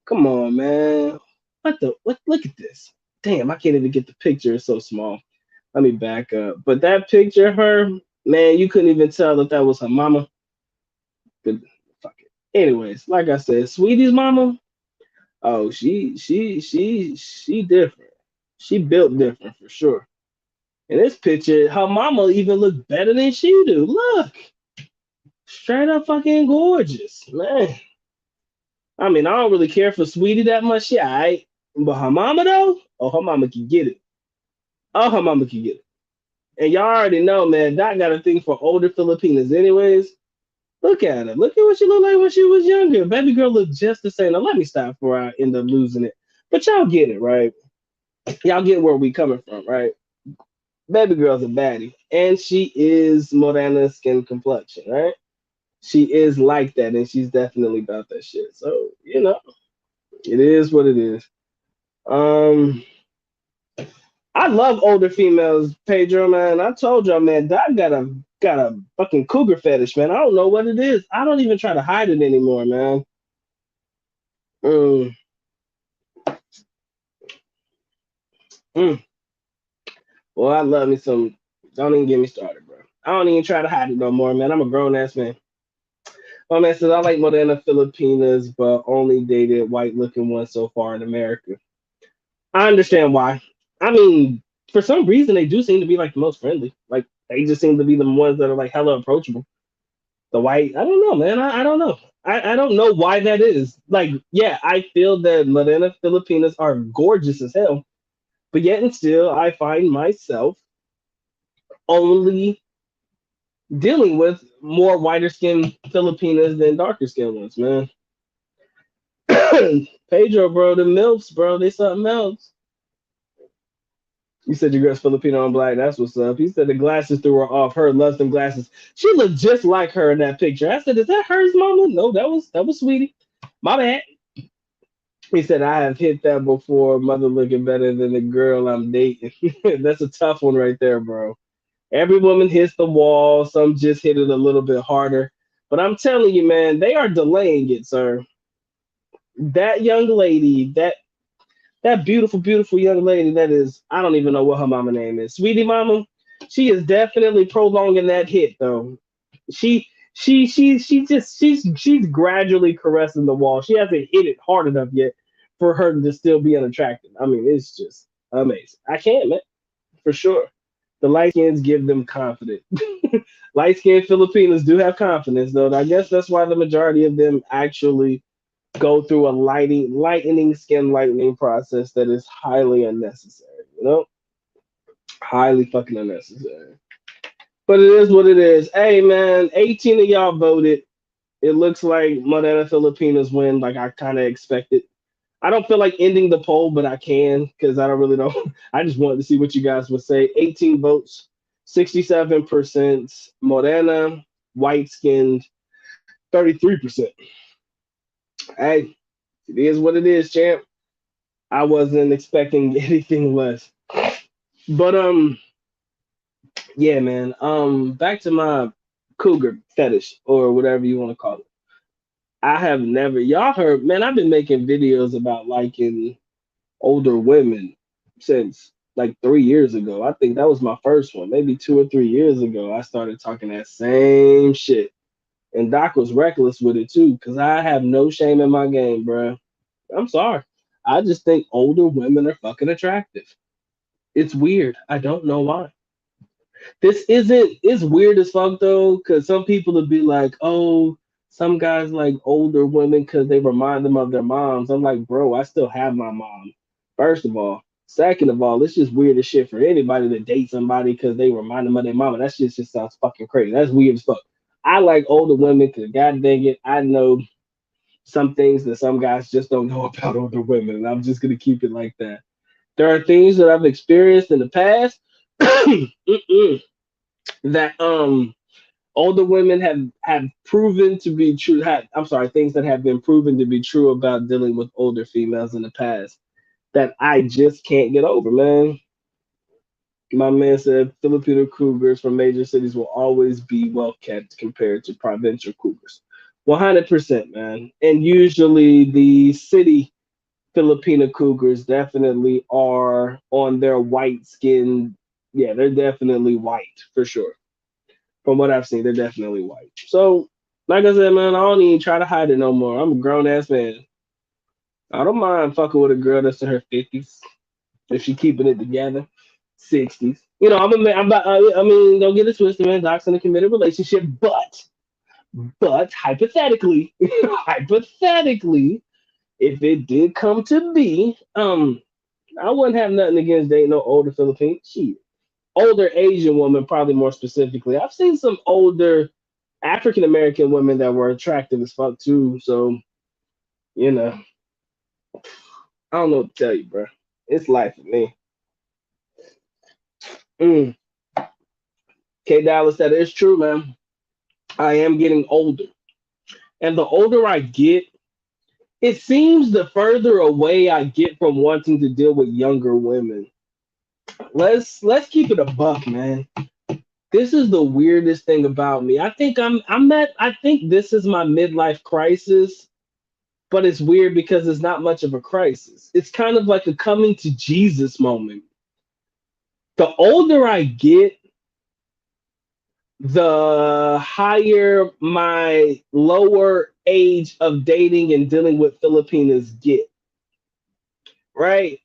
Come on, man. What? Look at this. Damn, I can't even get the picture. It's so small. Let me back up. But that picture of her, man, you couldn't even tell that that was her mama. But fuck it. Anyways, like I said, Sweetie's mama, oh, she different. She built different for sure. In this picture, her mama even look better than she do. Look. Straight up fucking gorgeous, man. I mean, I don't really care for Sweetie that much. Yeah, but her mama though, oh, her mama can get it. Oh, her mama can get it. And y'all already know, man. Doc got a thing for older Filipinas, anyways. Look at her. Look at what she looked like when she was younger. Baby girl looked just the same. Now let me stop before I end up losing it. But y'all get it, right? Y'all get where we coming from, right? Baby girl's a baddie, and she is Morena skin complexion, right? She is like that, and she's definitely about that shit. So it is what it is. Um, I love older females, Pedro, man. I told y'all, man, Doc got a fucking cougar fetish, man. I don't know what it is. I don't even try to hide it anymore, man. Mm, mm. Well, I love me some. Don't even get me started, bro. I don't even try to hide it no more, man. I'm a grown ass man. My man says I like Morena Filipinas, but only dated white looking ones so far in America. I understand why. I mean, for some reason they do seem to be like the most friendly. Like they just seem to be the ones that are like hella approachable. The white, I don't know, man. I don't know. I don't know why that is. Like, yeah, I feel that Morena Filipinas are gorgeous as hell, but yet and still, I find myself only dealing with more whiter skinned Filipinas than darker skinned ones, man. Pedro, bro, the MILFs, bro, they something else. You said your girl's Filipino and black. That's what's up. He said the glasses threw her off. Her loves them glasses. She looked just like her in that picture. I said, "Is that hers, mama?" No, that was sweetie. My bad. He said, "I have hit that before. Mother looking better than the girl I'm dating." That's a tough one right there, bro. Every woman hits the wall. Some just hit it a little bit harder. But I'm telling you, man, they are delaying it, sir. That young lady, that beautiful, beautiful young lady that is, I don't even know what her mama name is. Sweetie Mama, she is definitely prolonging that hit though. She's gradually caressing the wall. She hasn't hit it hard enough yet for her to still be unattractive. I mean, it's just amazing. I can't, man, for sure. The light skins give them confidence. Light skinned Filipinos do have confidence, though. I guess that's why the majority of them actually go through a lightening skin lightening process that is highly unnecessary. Highly fucking unnecessary. But it is what it is. Hey man, 18 of y'all voted. It looks like Modena Filipinas win, like I kind of expected. I don't feel like ending the poll, but I can because I don't really know. I just wanted to see what you guys would say. 18 votes, 67% Morena, white skinned, 33%. Hey, it is what it is, champ. I wasn't expecting anything less. But yeah, man. Back to my cougar fetish or whatever you want to call it. I have never y'all heard, man, I've been making videos about liking older women since like 3 years ago. I think that was my first one. Maybe 2 or 3 years ago. I started talking that same shit. And Doc was reckless with it too, because I have no shame in my game, bro. I'm sorry. I just think older women are fucking attractive. It's weird. I don't know why. This isn't. It's weird as fuck though, because some people would be like, "Oh, some guys like older women because they remind them of their moms." I'm like, bro, I still have my mom. First of all, second of all, it's just weird as shit for anybody to date somebody because they remind them of their mama. That shit just sounds fucking crazy. That's weird as fuck. I like older women because, god dang it, I know some things that some guys just don't know about older women, and I'm just gonna keep it like that. There are things that I've experienced in the past that older women have proven to be true. I'm sorry, things that have been proven to be true about dealing with older females in the past that I just can't get over, man. My man said Filipino cougars from major cities will always be well kept compared to provincial cougars. 100%, man. And usually the city Filipino cougars definitely are on their white skin. Yeah, they're definitely white for sure. From what I've seen, they're definitely white. So, like I said, man, I don't even try to hide it no more. I'm a grown ass man. I don't mind fucking with a girl that's in her 50s if she keeping it together, 60s. I'm about, I mean, don't get it twisted, man. Doc's in a committed relationship, but hypothetically, hypothetically, if it did come to be, I wouldn't have nothing against dating no older Filipino. Shit, older Asian woman, probably more specifically. I've seen some older African American women that were attractive as fuck too. So, you know, I don't know what to tell you, bro. It's life for me. Mm. K Dallas, that is true, man. I am getting older. And the older I get, it seems the further away I get from wanting to deal with younger women. Let's keep it a buck, man. This is the weirdest thing about me. I think this is my midlife crisis, but it's weird because it's not much of a crisis. It's kind of like a coming to Jesus moment. The older I get, the higher my lower age of dating and dealing with Filipinas get, right?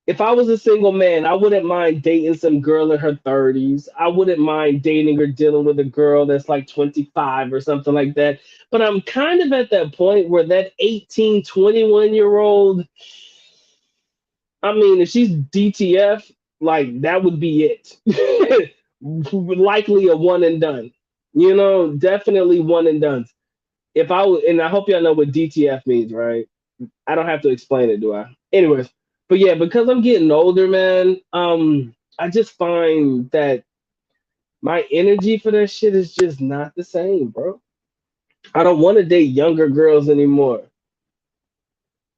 If I was a single man, I wouldn't mind dating some girl in her 30s. I wouldn't mind dating or dealing with a girl that's like 25 or something like that. But I'm kind of at that point where that 18, 21-year old, I mean, if she's DTF, like that would be it. Likely a one and done. Definitely one and done. If I would, and I hope y'all know what DTF means, right? I don't have to explain it, do I? Anyways, but yeah, because I'm getting older, man, I just find that my energy for that shit is just not the same, bro. I don't want to date younger girls anymore.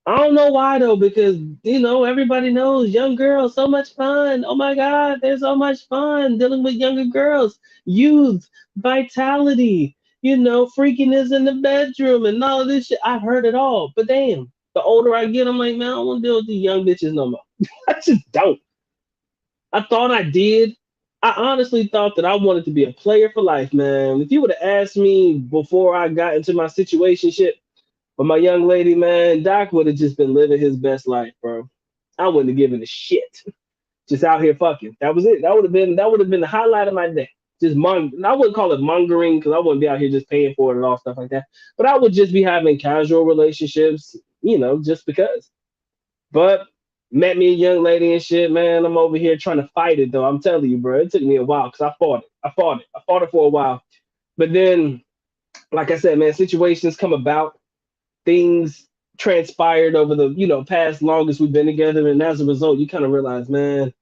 I don't know why though, because everybody knows young girls so much fun. Oh my God, there's so much fun dealing with younger girls, youth, vitality, freakiness in the bedroom and all of this shit. I've heard it all, but damn, the older I get, I'm like, man, I don't want to deal with these young bitches no more. I just don't. I thought I did. I honestly thought that I wanted to be a player for life, man. If you would have asked me before I got into my situation shit, but my young lady, man, Doc would have just been living his best life, bro. I wouldn't have given a shit. Just out here fucking. That was it. That would have been the highlight of my day. Just I wouldn't call it mongering because I wouldn't be out here just paying for it and all stuff like that. But I would just be having casual relationships, just because. But met me a young lady and shit, man. I'm over here trying to fight it though. I'm telling you, bro. It took me a while because I fought it. I fought it for a while. But then, like I said, man, situations come about, things transpired over the past longest we've been together, and as a result you kind of realize, man,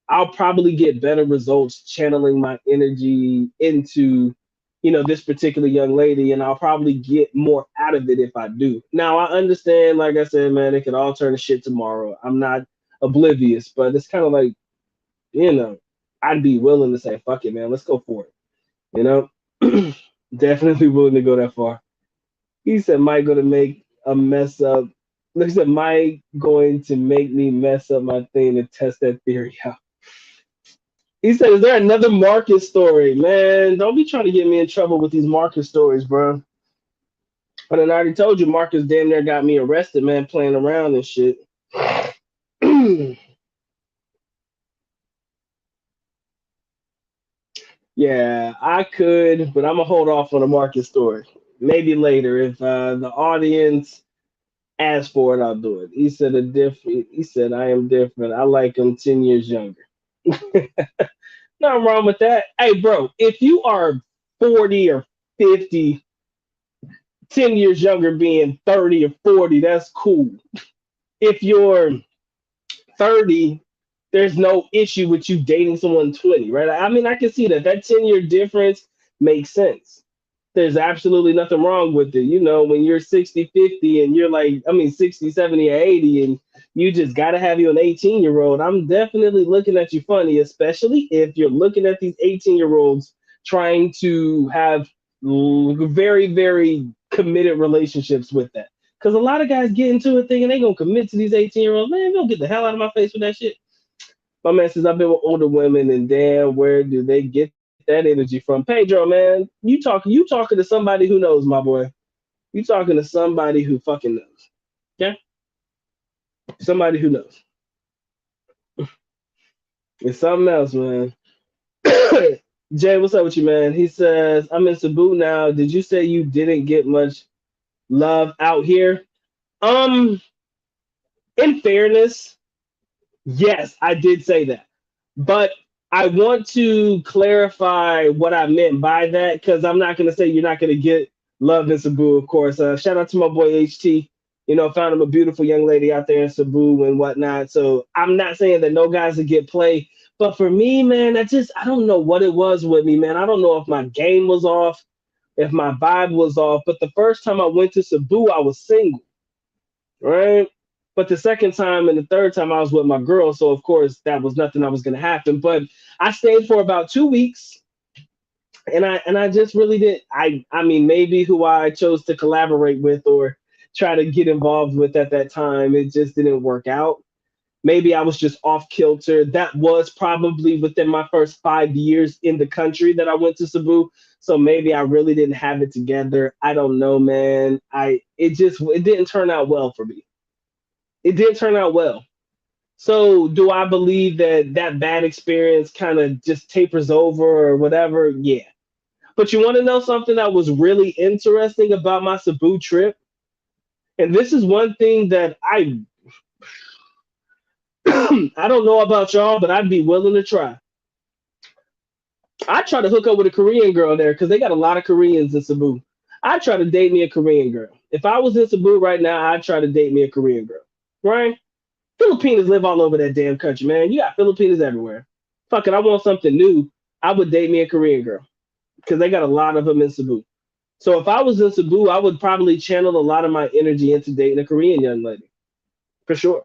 I'll probably get better results channeling my energy into this particular young lady, and I'll probably get more out of it if I do. Now I understand, like I said, man, it could all turn to shit tomorrow. I'm not oblivious, but it's kind of like, you know I'd be willing to say, fuck it, man, let's go for it, you know definitely willing to go that far. He said, Mike going to make a mess up. He said, Mike going to make me mess up my thing to test that theory out. He said, is there another Marcus story? Man, don't be trying to get me in trouble with these Marcus stories, bro. But I already told you, Marcus damn near got me arrested, man, playing around and shit. Yeah, I could, but I'm going to hold off on the Marcus story. Maybe later. If the audience asks for it, I'll do it. He said, he said, I am different. I like him 10 years younger. Nothing wrong with that. Hey, bro, if you are 40 or 50, 10 years younger being 30 or 40, that's cool. If you're 30, there's no issue with you dating someone 20, right? I mean, I can see that. That 10-year difference makes sense. There's absolutely nothing wrong with it. When you're 60, 50, and you're like, I mean, 60, 70, or 80, and you just got to have you an 18-year-old, I'm definitely looking at you funny, especially if you're looking at these 18-year-olds trying to have very, very committed relationships with that. Because a lot of guys get into a thing and they going to commit to these 18-year-olds. Man, don't get the hell out of my face with that shit. My man says, I've been with older women, and damn, where do they get that energy from? Pedro, man, you talking to somebody who knows, my boy. You talking to somebody who fucking knows. Okay? Somebody who knows. It's something else, man. Jay, what's up with you, man? He says, I'm in Cebu now. Did you say you didn't get much love out here? Um, in fairness, yes, I did say that. But I want to clarify what I meant by that, because I'm not going to say you're not going to get love in Cebu, of course. Shout out to my boy HT. Found him a beautiful young lady out there in Cebu and whatnot. So I'm not saying that no guys would get play, but for me, man, I don't know what it was with me, man. I don't know if my game was off, if my vibe was off. But the first time I went to Cebu, I was single, right? But the second time and the third time I was with my girl, so of course that was nothing that was gonna happen. But I stayed for about 2 weeks, and I just really did. I mean, maybe who I chose to collaborate with or try to get involved with at that time, it just didn't work out. Maybe I was just off kilter. That was probably within my first 5 years in the country that I went to Cebu. So maybe I really didn't have it together. I don't know, man. It didn't turn out well for me. It didn't turn out well. So do I believe that that bad experience kind of just tapers over or whatever? Yeah. But you want to know something that was really interesting about my Cebu trip? And this is one thing that I don't know about y'all, but I'd be willing to try. I try to hook up with a Korean girl there because they got a lot of Koreans in Cebu. I try to date me a Korean girl. If I was in Cebu right now, I'd try to date me a Korean girl. Right? Filipinos live all over that damn country, man. You got Filipinos everywhere. Fuck it, I want something new. I would date me a Korean girl because they got a lot of them in Cebu. So if I was in Cebu, I would probably channel a lot of my energy into dating a Korean young lady for sure.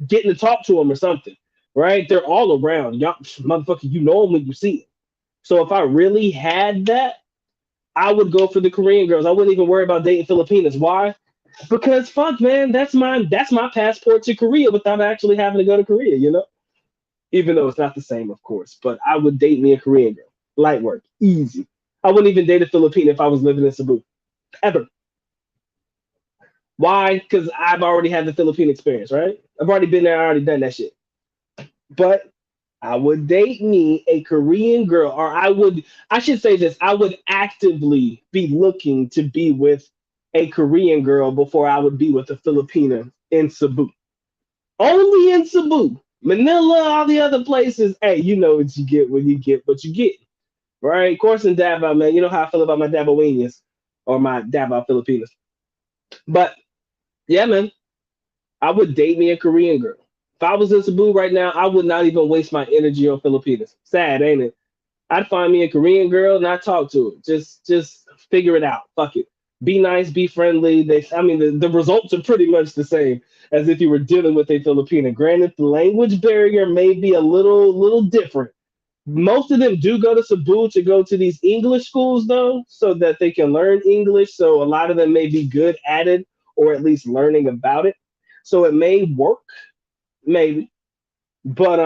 Getting to talk to them or something, right? They're all around. Y'all, motherfucker, you know them when you see them. So if I really had that, I would go for the Korean girls. I wouldn't even worry about dating Filipinas. Why? Because fuck, man, that's my passport to Korea without actually having to go to Korea. Even though it's not the same, of course. But I would date me a Korean girl. Light work, easy. I wouldn't even date a Filipino if I was living in Cebu ever. Why? Because I've already had the Philippine experience, right? I've already been there. I already done that shit. But I would date me a Korean girl, or I should say this, I would actively be looking to be with a Korean girl before I would be with a Filipina in Cebu. Only in Cebu. Manila, all the other places, hey, you know what you get when you get what you get. Right? Of course, in Davao, man, you know how I feel about my Davaoinas or my Davao Filipinas. But yeah, man, I would date me a Korean girl. If I was in Cebu right now, I would not even waste my energy on Filipinas. Sad, ain't it? I'd find me a Korean girl and I'd talk to her. Just figure it out. Fuck it. Be nice, be friendly. I mean, the results are pretty much the same as if you were dealing with a Filipina. Granted, the language barrier may be a little different. Most of them do go to Cebu to go to these English schools, though, so that they can learn English. So a lot of them may be good at it or at least learning about it. So it may work, maybe. But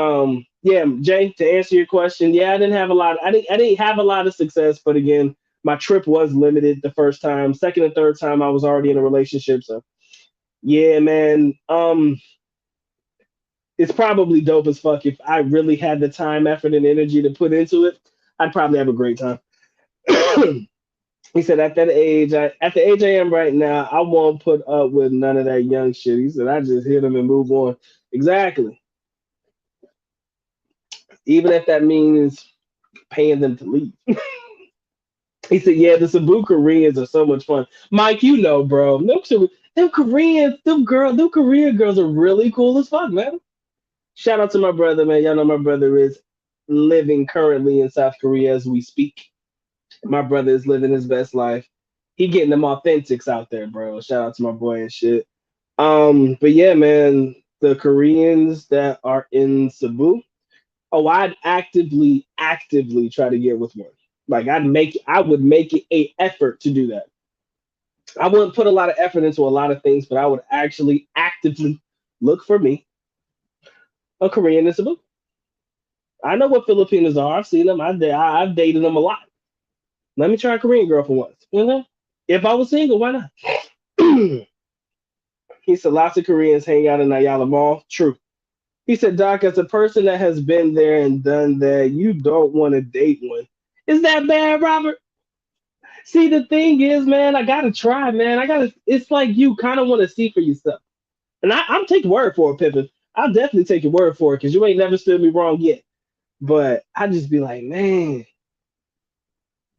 yeah, Jay, to answer your question, yeah, I didn't have a lot of success, but again, my trip was limited the first time. Second and third time I was already in a relationship. So yeah, man. It's probably dope as fuck if I really had the time, effort, and energy to put into it. I'd probably have a great time. He said, at the age I am right now, I won't put up with none of that young shit. He said, I just hit him and move on. Exactly. Even if that means paying them to leave. He said, yeah, the Cebu Koreans are so much fun. Mike, you know, bro. Them Koreans, them Korean girls are really cool as fuck, man. Shout out to my brother, man. Y'all know my brother is living currently in South Korea as we speak. My brother is living his best life. He getting them authentics out there, bro. Shout out to my boy and shit. But yeah, man, the Koreans that are in Cebu, oh, I'd actively try to get with one. Like I would make it a effort to do that. I wouldn't put a lot of effort into a lot of things, but I would actually actively look for me a Korean in Cebu. I know what Filipinos are. I've seen them. I've dated them a lot. Let me try a Korean girl for once. If I was single, why not? He said lots of Koreans hang out in Ayala Mall. True. He said, Doc, as a person that has been there and done that, you don't want to date one. Is that bad, Robert? See, the thing is, man, I gotta try, man. It's like you kind of want to see for yourself. And I'm take your word for it, Pippin. I'll definitely take your word for it because you ain't never stood me wrong yet. But I just be like, man,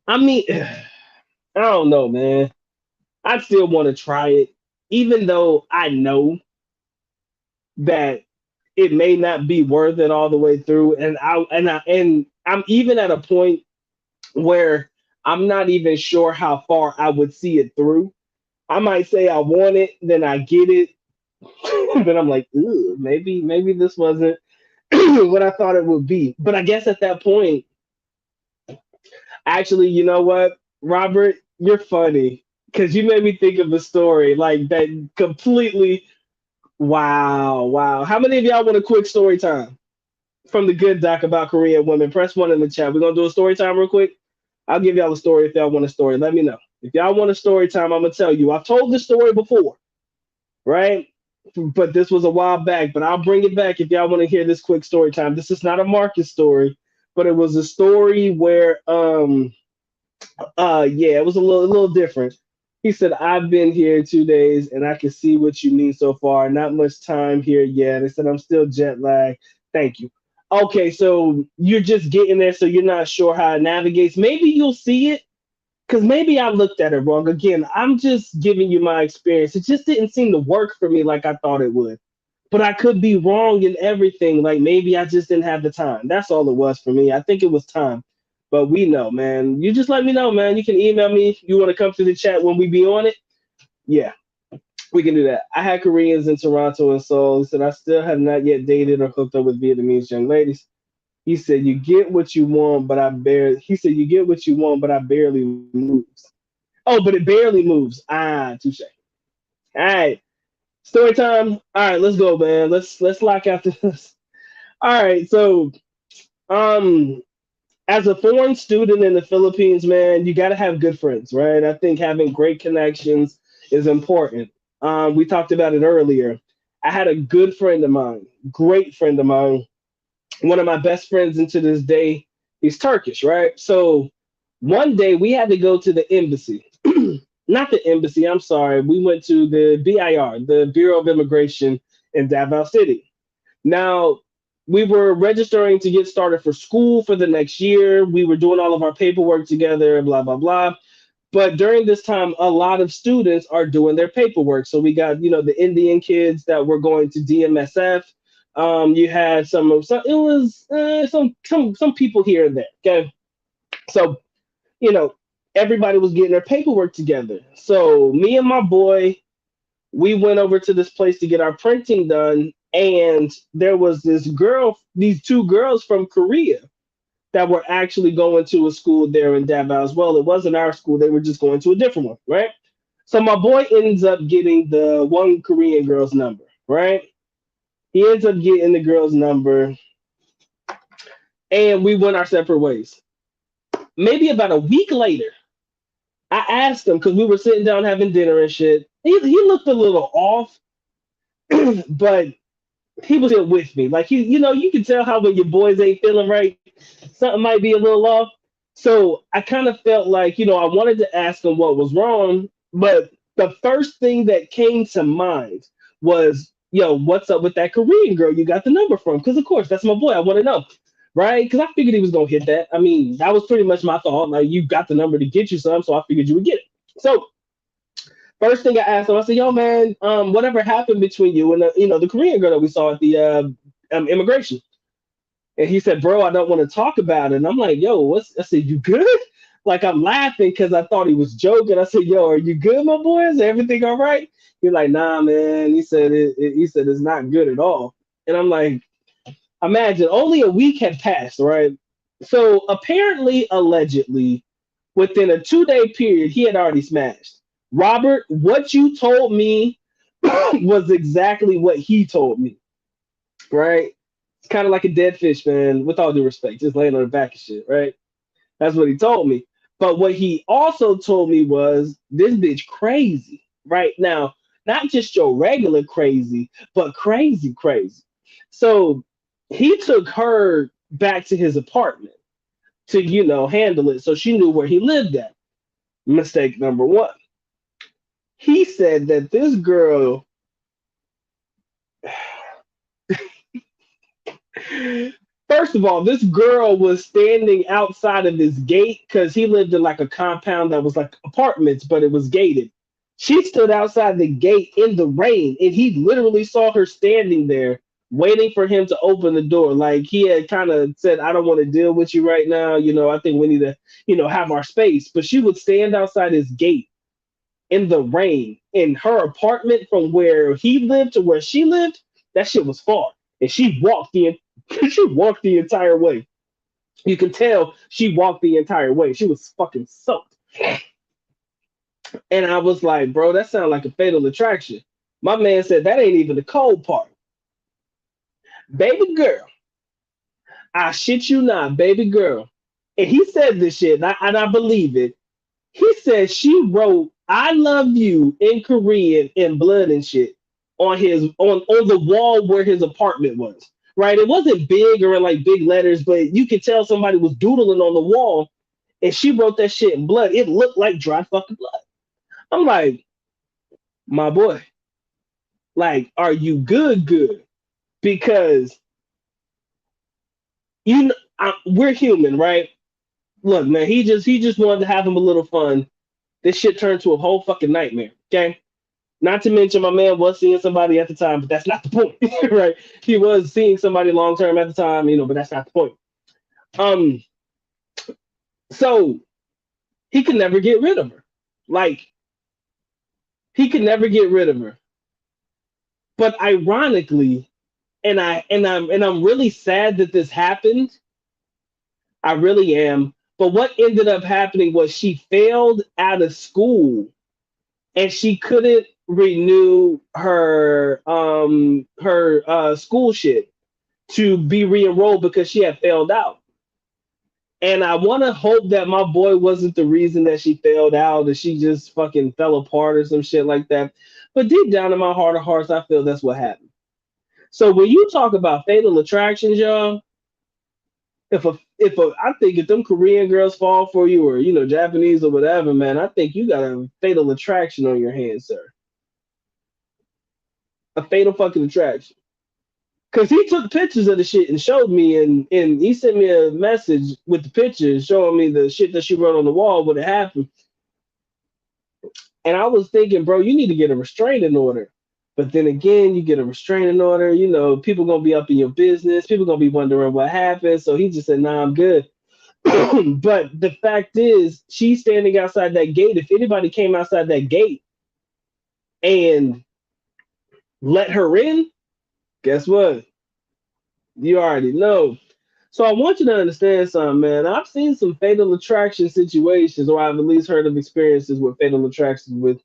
I mean, I don't know, man. I still want to try it, even though I know that it may not be worth it all the way through, and I'm even at a point where I'm not even sure how far I would see it through. I might say I want it, then I get it, then I'm like, ooh, maybe this wasn't what I thought it would be. But I guess at that point, actually, you know what, Robert, you're funny because you made me think of a story like that completely. Wow, wow. How many of y'all want a quick story time from the good doc about Korean women? Press one in the chat. We're gonna do a story time real quick. I'll give y'all a story if y'all want a story. Let me know. If y'all want a story time, I'm gonna tell you. I've told this story before, right? But this was a while back. But I'll bring it back if y'all want to hear this quick story time. This is not a Marcus story, but it was a story where yeah, it was a little different. He said, I've been here 2 days and I can see what you mean so far. Not much time here yet. I said, I'm still jet lagged. Thank you. Okay, so you're just getting there, so you're not sure how it navigates. Maybe you'll see it because maybe I looked at it wrong. Again, I'm just giving you my experience. It just didn't seem to work for me like I thought it would. But I could be wrong in everything. Like maybe I just didn't have the time. That's all it was for me. I think it was time. But we know, man. You just let me know, man. You can email me. You want to come to the chat when we be on it? Yeah, we can do that. I had Koreans in Toronto and Seoul. He said, I still have not yet dated or hooked up with Vietnamese young ladies. He said, you get what you want, but I barely, he said, you get what you want, but I barely moves. Oh, but it barely moves. Ah, touche. All right. Story time. All right, let's go, man. Let's lock out this. All right, so um as a foreign student in the Philippines, man, you got to have good friends, right? I think having great connections is important. We talked about it earlier. I had a good friend of mine, great friend of mine, one of my best friends, and to this day, he's Turkish, right? So one day we had to go to the embassy. Not the embassy, I'm sorry. We went to the BIR, the Bureau of Immigration in Davao City. Now, we were registering to get started for school for the next year. We were doing all of our paperwork together, blah, blah, blah. But during this time, a lot of students are doing their paperwork. So we got, the Indian kids that were going to DMSF. You had some it was some people here and there. Okay. So, you know, everybody was getting their paperwork together. So me and my boy, we went over to this place to get our printing done, and there was these two girls from Korea that were actually going to a school there in Davao as well. It wasn't our school; they were just going to a different one, right? So my boy ends up getting the one Korean girl's number, right? He ends up getting the girl's number, and we went our separate ways. Maybe about a week later, I asked him because we were sitting down having dinner and shit. He looked a little off, but he was still with me. Like you can tell how when your boys ain't feeling right, something might be a little off. So I kind of felt like, I wanted to ask him what was wrong, but the first thing that came to mind was, yo, what's up with that Korean girl you got the number from? Because of course that's my boy. I want to know. Right? Because I figured he was gonna hit that. I mean, that was pretty much my thought. Like you got the number to get you some, so I figured you would get it. So first thing I asked him, I said, "Yo, man, whatever happened between you and the Korean girl that we saw at the immigration?" And he said, "Bro, I don't want to talk about it." And I'm like, "Yo, what's?" I said, "You good?" Like I'm laughing because I thought he was joking. I said, "Yo, are you good, my boy? Is everything all right?" He's like, "Nah, man." He said, He said it's not good at all. And I'm like, imagine only a week had passed, right? So apparently, allegedly, within a 2 day period, he had already smashed. Robert, what you told me was exactly what he told me, right? It's kind of like a dead fish, man, with all due respect, just laying on the back of shit, right? That's what he told me. But what he also told me was this bitch crazy, right? Now, not just your regular crazy, but crazy, crazy. So he took her back to his apartment to, handle it. So she knew where he lived at. Mistake number one. He said that this girl, first of all, this girl was standing outside of his gate because he lived in like a compound that was like apartments, but it was gated. She stood outside the gate in the rain, and he literally saw her standing there waiting for him to open the door. Like he had kind of said, I don't want to deal with you right now. I think we need to, have our space. But she would stand outside his gate in the rain in her apartment from where he lived to where she lived. That shit was far. And she walked the she walked the entire way. You can tell she walked the entire way. She was fucking soaked. And I was like, bro, that sounds like a fatal attraction. My man said that ain't even the cold part. Baby girl, I shit you not, baby girl. And he said this shit, and I believe it. He said she wrote "I love you" in Korean in blood and shit on the wall where his apartment was. Right? It wasn't big or in like big letters, but you could tell somebody was doodling on the wall, and she wrote that shit in blood. It looked like dry fucking blood. I'm like, my boy, like, are you good? Good? Because we're human, right? Look, man, he just wanted to have him a little fun. This shit turned to a whole fucking nightmare. Okay. Not to mention, my man was seeing somebody at the time, but that's not the point, right? He was seeing somebody long term at the time, but that's not the point. Um, so he could never get rid of her. Like he could never get rid of her. But ironically, and I'm really sad that this happened. I really am. But what ended up happening was she failed out of school and she couldn't renew her school shit to be re-enrolled because she had failed out. And I want to hope that my boy wasn't the reason that she failed out, that she just fucking fell apart or some shit like that. But deep down in my heart of hearts, I feel that's what happened. So when you talk about fatal attractions, y'all, I think if them Korean girls fall for you or Japanese or whatever, man, I think you got a fatal attraction on your hands, sir. A fatal fucking attraction. Cause he took pictures of the shit and showed me, and he sent me a message with the pictures showing me the shit that she wrote on the wall what had happened. And I was thinking, bro, you need to get a restraining order. But then again, you get a restraining order, people gonna be up in your business, people gonna be wondering what happened. So he just said, nah, I'm good. But the fact is, she's standing outside that gate. If anybody came outside that gate and let her in, guess what? You already know. So I want you to understand something, man. I've seen some fatal attraction situations, or I've at least heard of experiences with fatal attractions with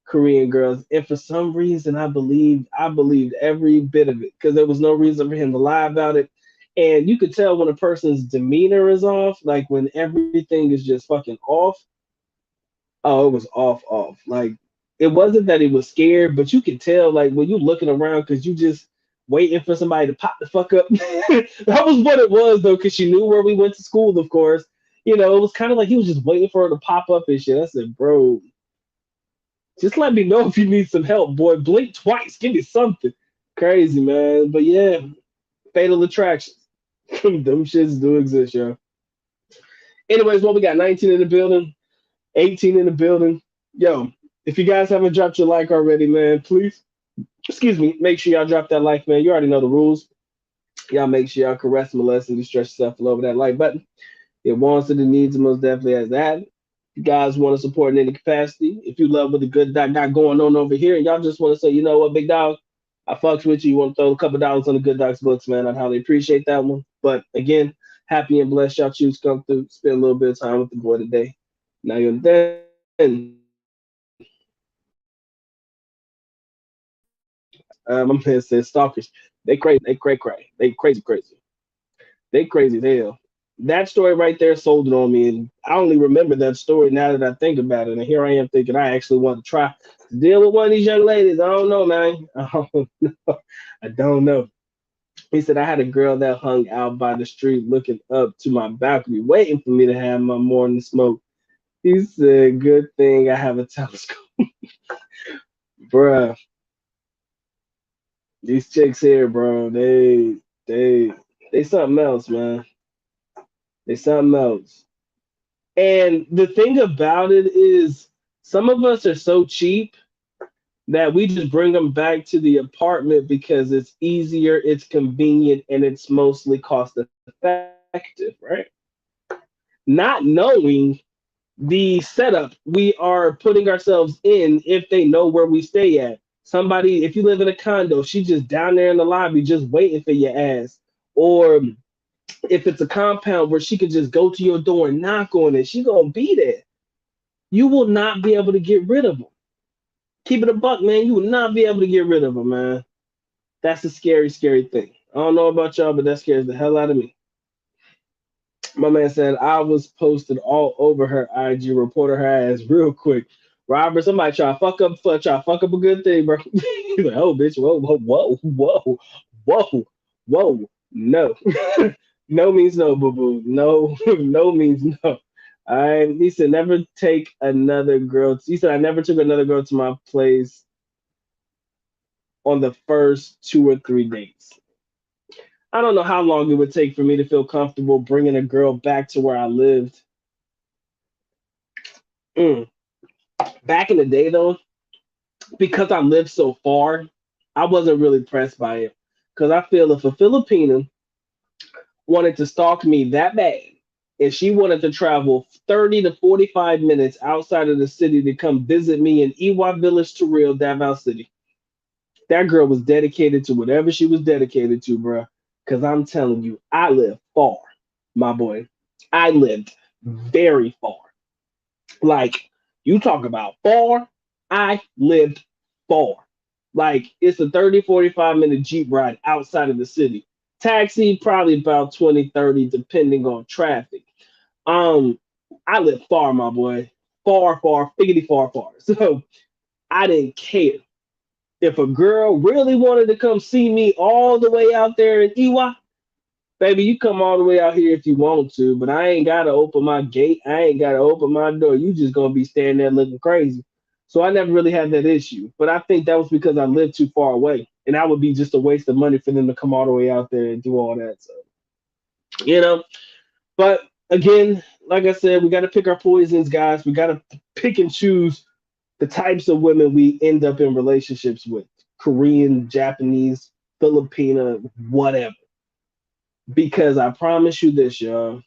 Korean girls. And for some reason, I believed every bit of it because there was no reason for him to lie about it. And you could tell when a person's demeanor is off, like when everything is just fucking off. Oh, it was off, off. Like it wasn't that he was scared, but you could tell, like when you looking around, because you just waiting for somebody to pop the fuck up. That was what it was, though, because she knew where we went to school, of course. It was kind of like he was just waiting for her to pop up and shit. I said, bro, just let me know if you need some help, boy. Blink twice, give me something. Crazy, man. But yeah, fatal attractions. Them shits do exist, yo. Anyways, what we got? 19 in the building. 18 in the building. Yo, if you guys haven't dropped your like already, man, please, excuse me, make sure y'all drop that like, man. You already know the rules. Y'all make sure y'all caress, molest, and stretch yourself all over that like button. It wants it, it needs it, most definitely has that. If you guys want to support in any capacity, if you love what the good dog got going on over here, and y'all just want to say, you know what, big dog, I fucks with you. You want to throw a couple dollars on the good dog's books, man. I'd highly appreciate that one. But again, happy and blessed y'all choose to come through, spend a little bit of time with the boy today. Now you're then. My man says stalkers. They crazy. They cray cray. They crazy crazy. They crazy as hell. That story right there sold it on me, and I only remember that story now that I think about it. And here I am thinking I actually want to try to deal with one of these young ladies. I don't know, man. I don't know. I don't know. He said I had a girl that hung out by the street looking up to my balcony, waiting for me to have my morning smoke. He said, "Good thing I have a telescope, bruh." These chicks here, bro, they they something else, man. They something else. And the thing about it is Some of us are so cheap that we just bring them back to the apartment because it's easier, it's convenient, and it's mostly cost effective, right? Not knowing the setup we are putting ourselves in if they know where we stay at. Somebody, if you live in a condo, she's just down there in the lobby just waiting for your ass. Or if it's a compound where she could just go to your door and knock on it, she gonna be there. You will not be able to get rid of them. Keep it a buck, man. You will not be able to get rid of them, man. That's a scary, scary thing. I don't know about y'all, but that scares the hell out of me. My man said I was posted all over her IG, reported her ass real quick. Robert, somebody try to fuck up a good thing, bro. He's like, oh, bitch, whoa, whoa, whoa, whoa, whoa, whoa, no, no means no, boo boo, no, no means no. He said never take another girl. He said I never took another girl to my place on the first 2 or 3 dates. I don't know how long it would take for me to feel comfortable bringing a girl back to where I lived. Mm. Back in the day, though, because I lived so far, I wasn't really pressed by it. Because I feel if a Filipina wanted to stalk me that bad, and she wanted to travel 30 to 45 minutes outside of the city to come visit me in Iwa Village to Real Davao City, that girl was dedicated to whatever she was dedicated to, bro. Because I'm telling you, I live far, my boy. I lived very far. Like, you talk about far, I lived far. Like, it's a 30, 45 minute Jeep ride outside of the city. Taxi, probably about 20, 30, depending on traffic. Um, I live far, my boy. Far, far, figgity far, far. So I didn't care. If a girl really wanted to come see me all the way out there in Iwa, baby, you come all the way out here if you want to, but I ain't gotta open my gate. I ain't gotta open my door. You just gonna be standing there looking crazy. So I never really had that issue. But I think that was because I lived too far away. And that would be just a waste of money for them to come all the way out there and do all that. So, you know, but again, like I said, we gotta pick our poisons, guys. We gotta pick and choose the types of women we end up in relationships with. Korean, Japanese, Filipina, whatever. Because I promise you this, y'all.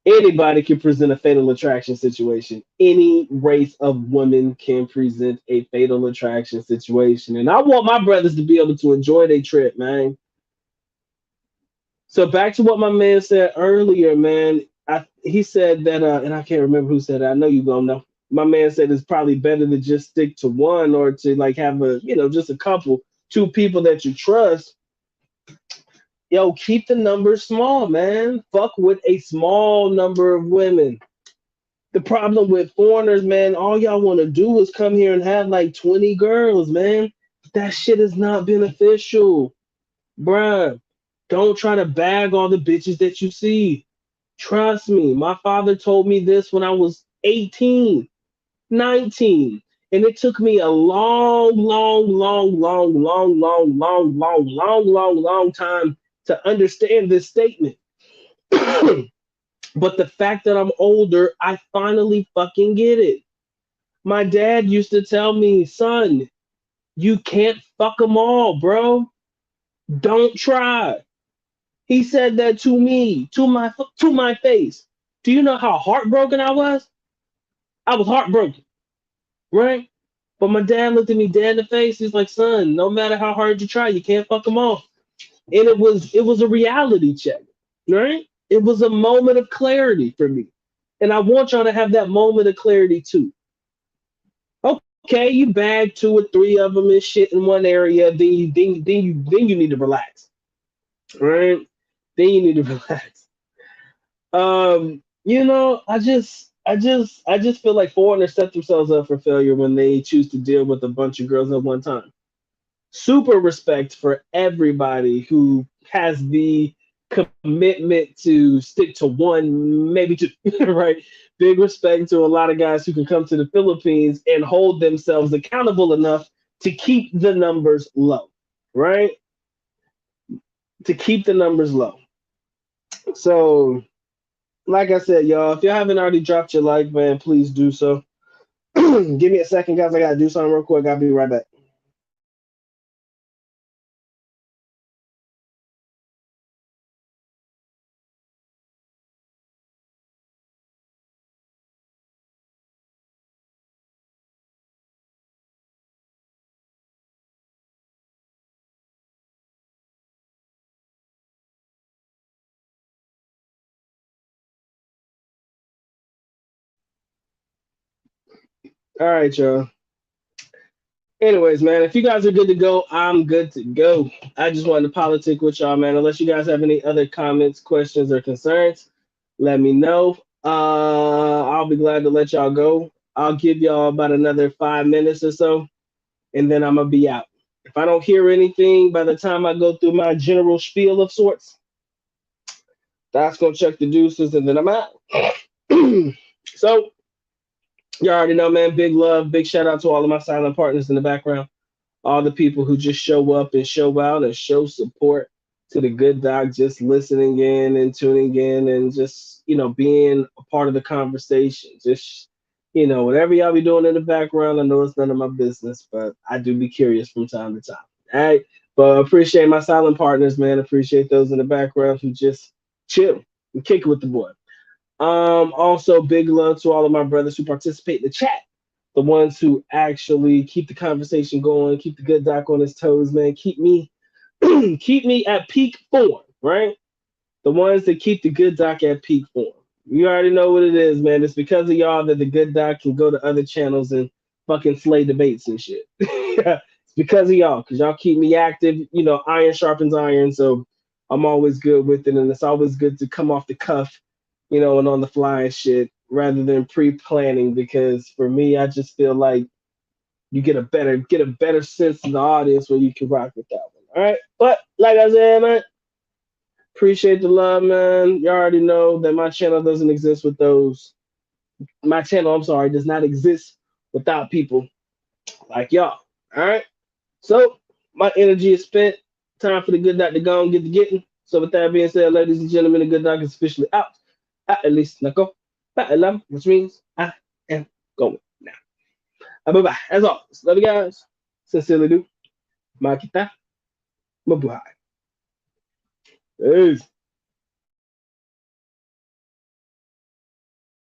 Anybody can present a fatal attraction situation. Any race of women can present a fatal attraction situation. And I want my brothers to be able to enjoy their trip, man. So back to what my man said earlier, man. He said that, and I can't remember who said it. I know you gonna know. My man said it's probably better to just stick to one or to like have just a couple, two people that you trust. Yo, keep the numbers small, man. Fuck with a small number of women. The problem with foreigners, man, all y'all want to do is come here and have like 20 girls, man. That shit is not beneficial. Bruh, don't try to bag all the bitches that you see. Trust me, my father told me this when I was 18, 19. And it took me a long, long, long, long, long, long, long, long, long, long, long time to understand this statement. But the fact that I'm older, I finally fucking get it. My dad used to tell me, son, you can't fuck them all, bro. Don't try. He said that to me, to my face. Do you know how heartbroken I was? I was heartbroken, right? But my dad looked at me dead in the face. He's like, son, no matter how hard you try, you can't fuck them all. And it was a reality check, right? It was a moment of clarity for me. And I want y'all to have that moment of clarity too. Okay, you bag 2 or 3 of them and shit in one area, then you need to relax. Right? Then you need to relax. I just feel like foreigners set themselves up for failure when they choose to deal with a bunch of girls at one time. Super respect for everybody who has the commitment to stick to one, maybe two, right? Big respect to a lot of guys who can come to the Philippines and hold themselves accountable enough to keep the numbers low, right? To keep the numbers low. So, like I said, y'all, if y'all haven't already dropped your like, man, please do so. Give me a second, guys. I gotta do something real quick. I'll be right back. All right, y'all. Anyways, man, if you guys are good to go, I'm good to go. I just wanted to politic with y'all, man. Unless you guys have any other comments, questions, or concerns, let me know. I'll be glad to let y'all go. I'll give y'all about another 5 minutes or so, and then I'm gonna be out. If I don't hear anything by the time I go through my general spiel of sorts, that's gonna check the deuces, and then I'm out. So you already know, man. Big love, big shout out to all of my silent partners in the background, all the people who just show up and show out and show support to the good doc, just listening in and tuning in and just, being a part of the conversation. Just, whatever y'all be doing in the background, I know it's none of my business, but I do be curious from time to time. All right. But appreciate my silent partners, man. Appreciate those in the background who just chill and kick it with the boy. Also, big love to all of my brothers who participate in the chat, the ones who actually keep the conversation going, keep the good doc on his toes, man. Keep me, keep me at peak form, right? The ones that keep the good doc at peak form. You already know what it is, man. It's because of y'all that the good doc can go to other channels and fucking slay debates and shit. It's because of y'all, because y'all keep me active. Iron sharpens iron, so I'm always good with it, and it's always good to come off the cuff, and on the fly and shit, rather than pre-planning. Because for me, I just feel like you get a better sense of the audience when you can rock with that one. All right, but like I said, man, appreciate the love, man. You already know that my channel doesn't exist with those. My channel, I'm sorry, does not exist without people like y'all. All right. So my energy is spent. Time for the good doc to go and get to getting. So with that being said, ladies and gentlemen, the good doc is officially out. At least nako. Paalam, which means I am going now. Bye bye. As always, love you guys. Sincerely do. Makita. Mabuhay. Peace.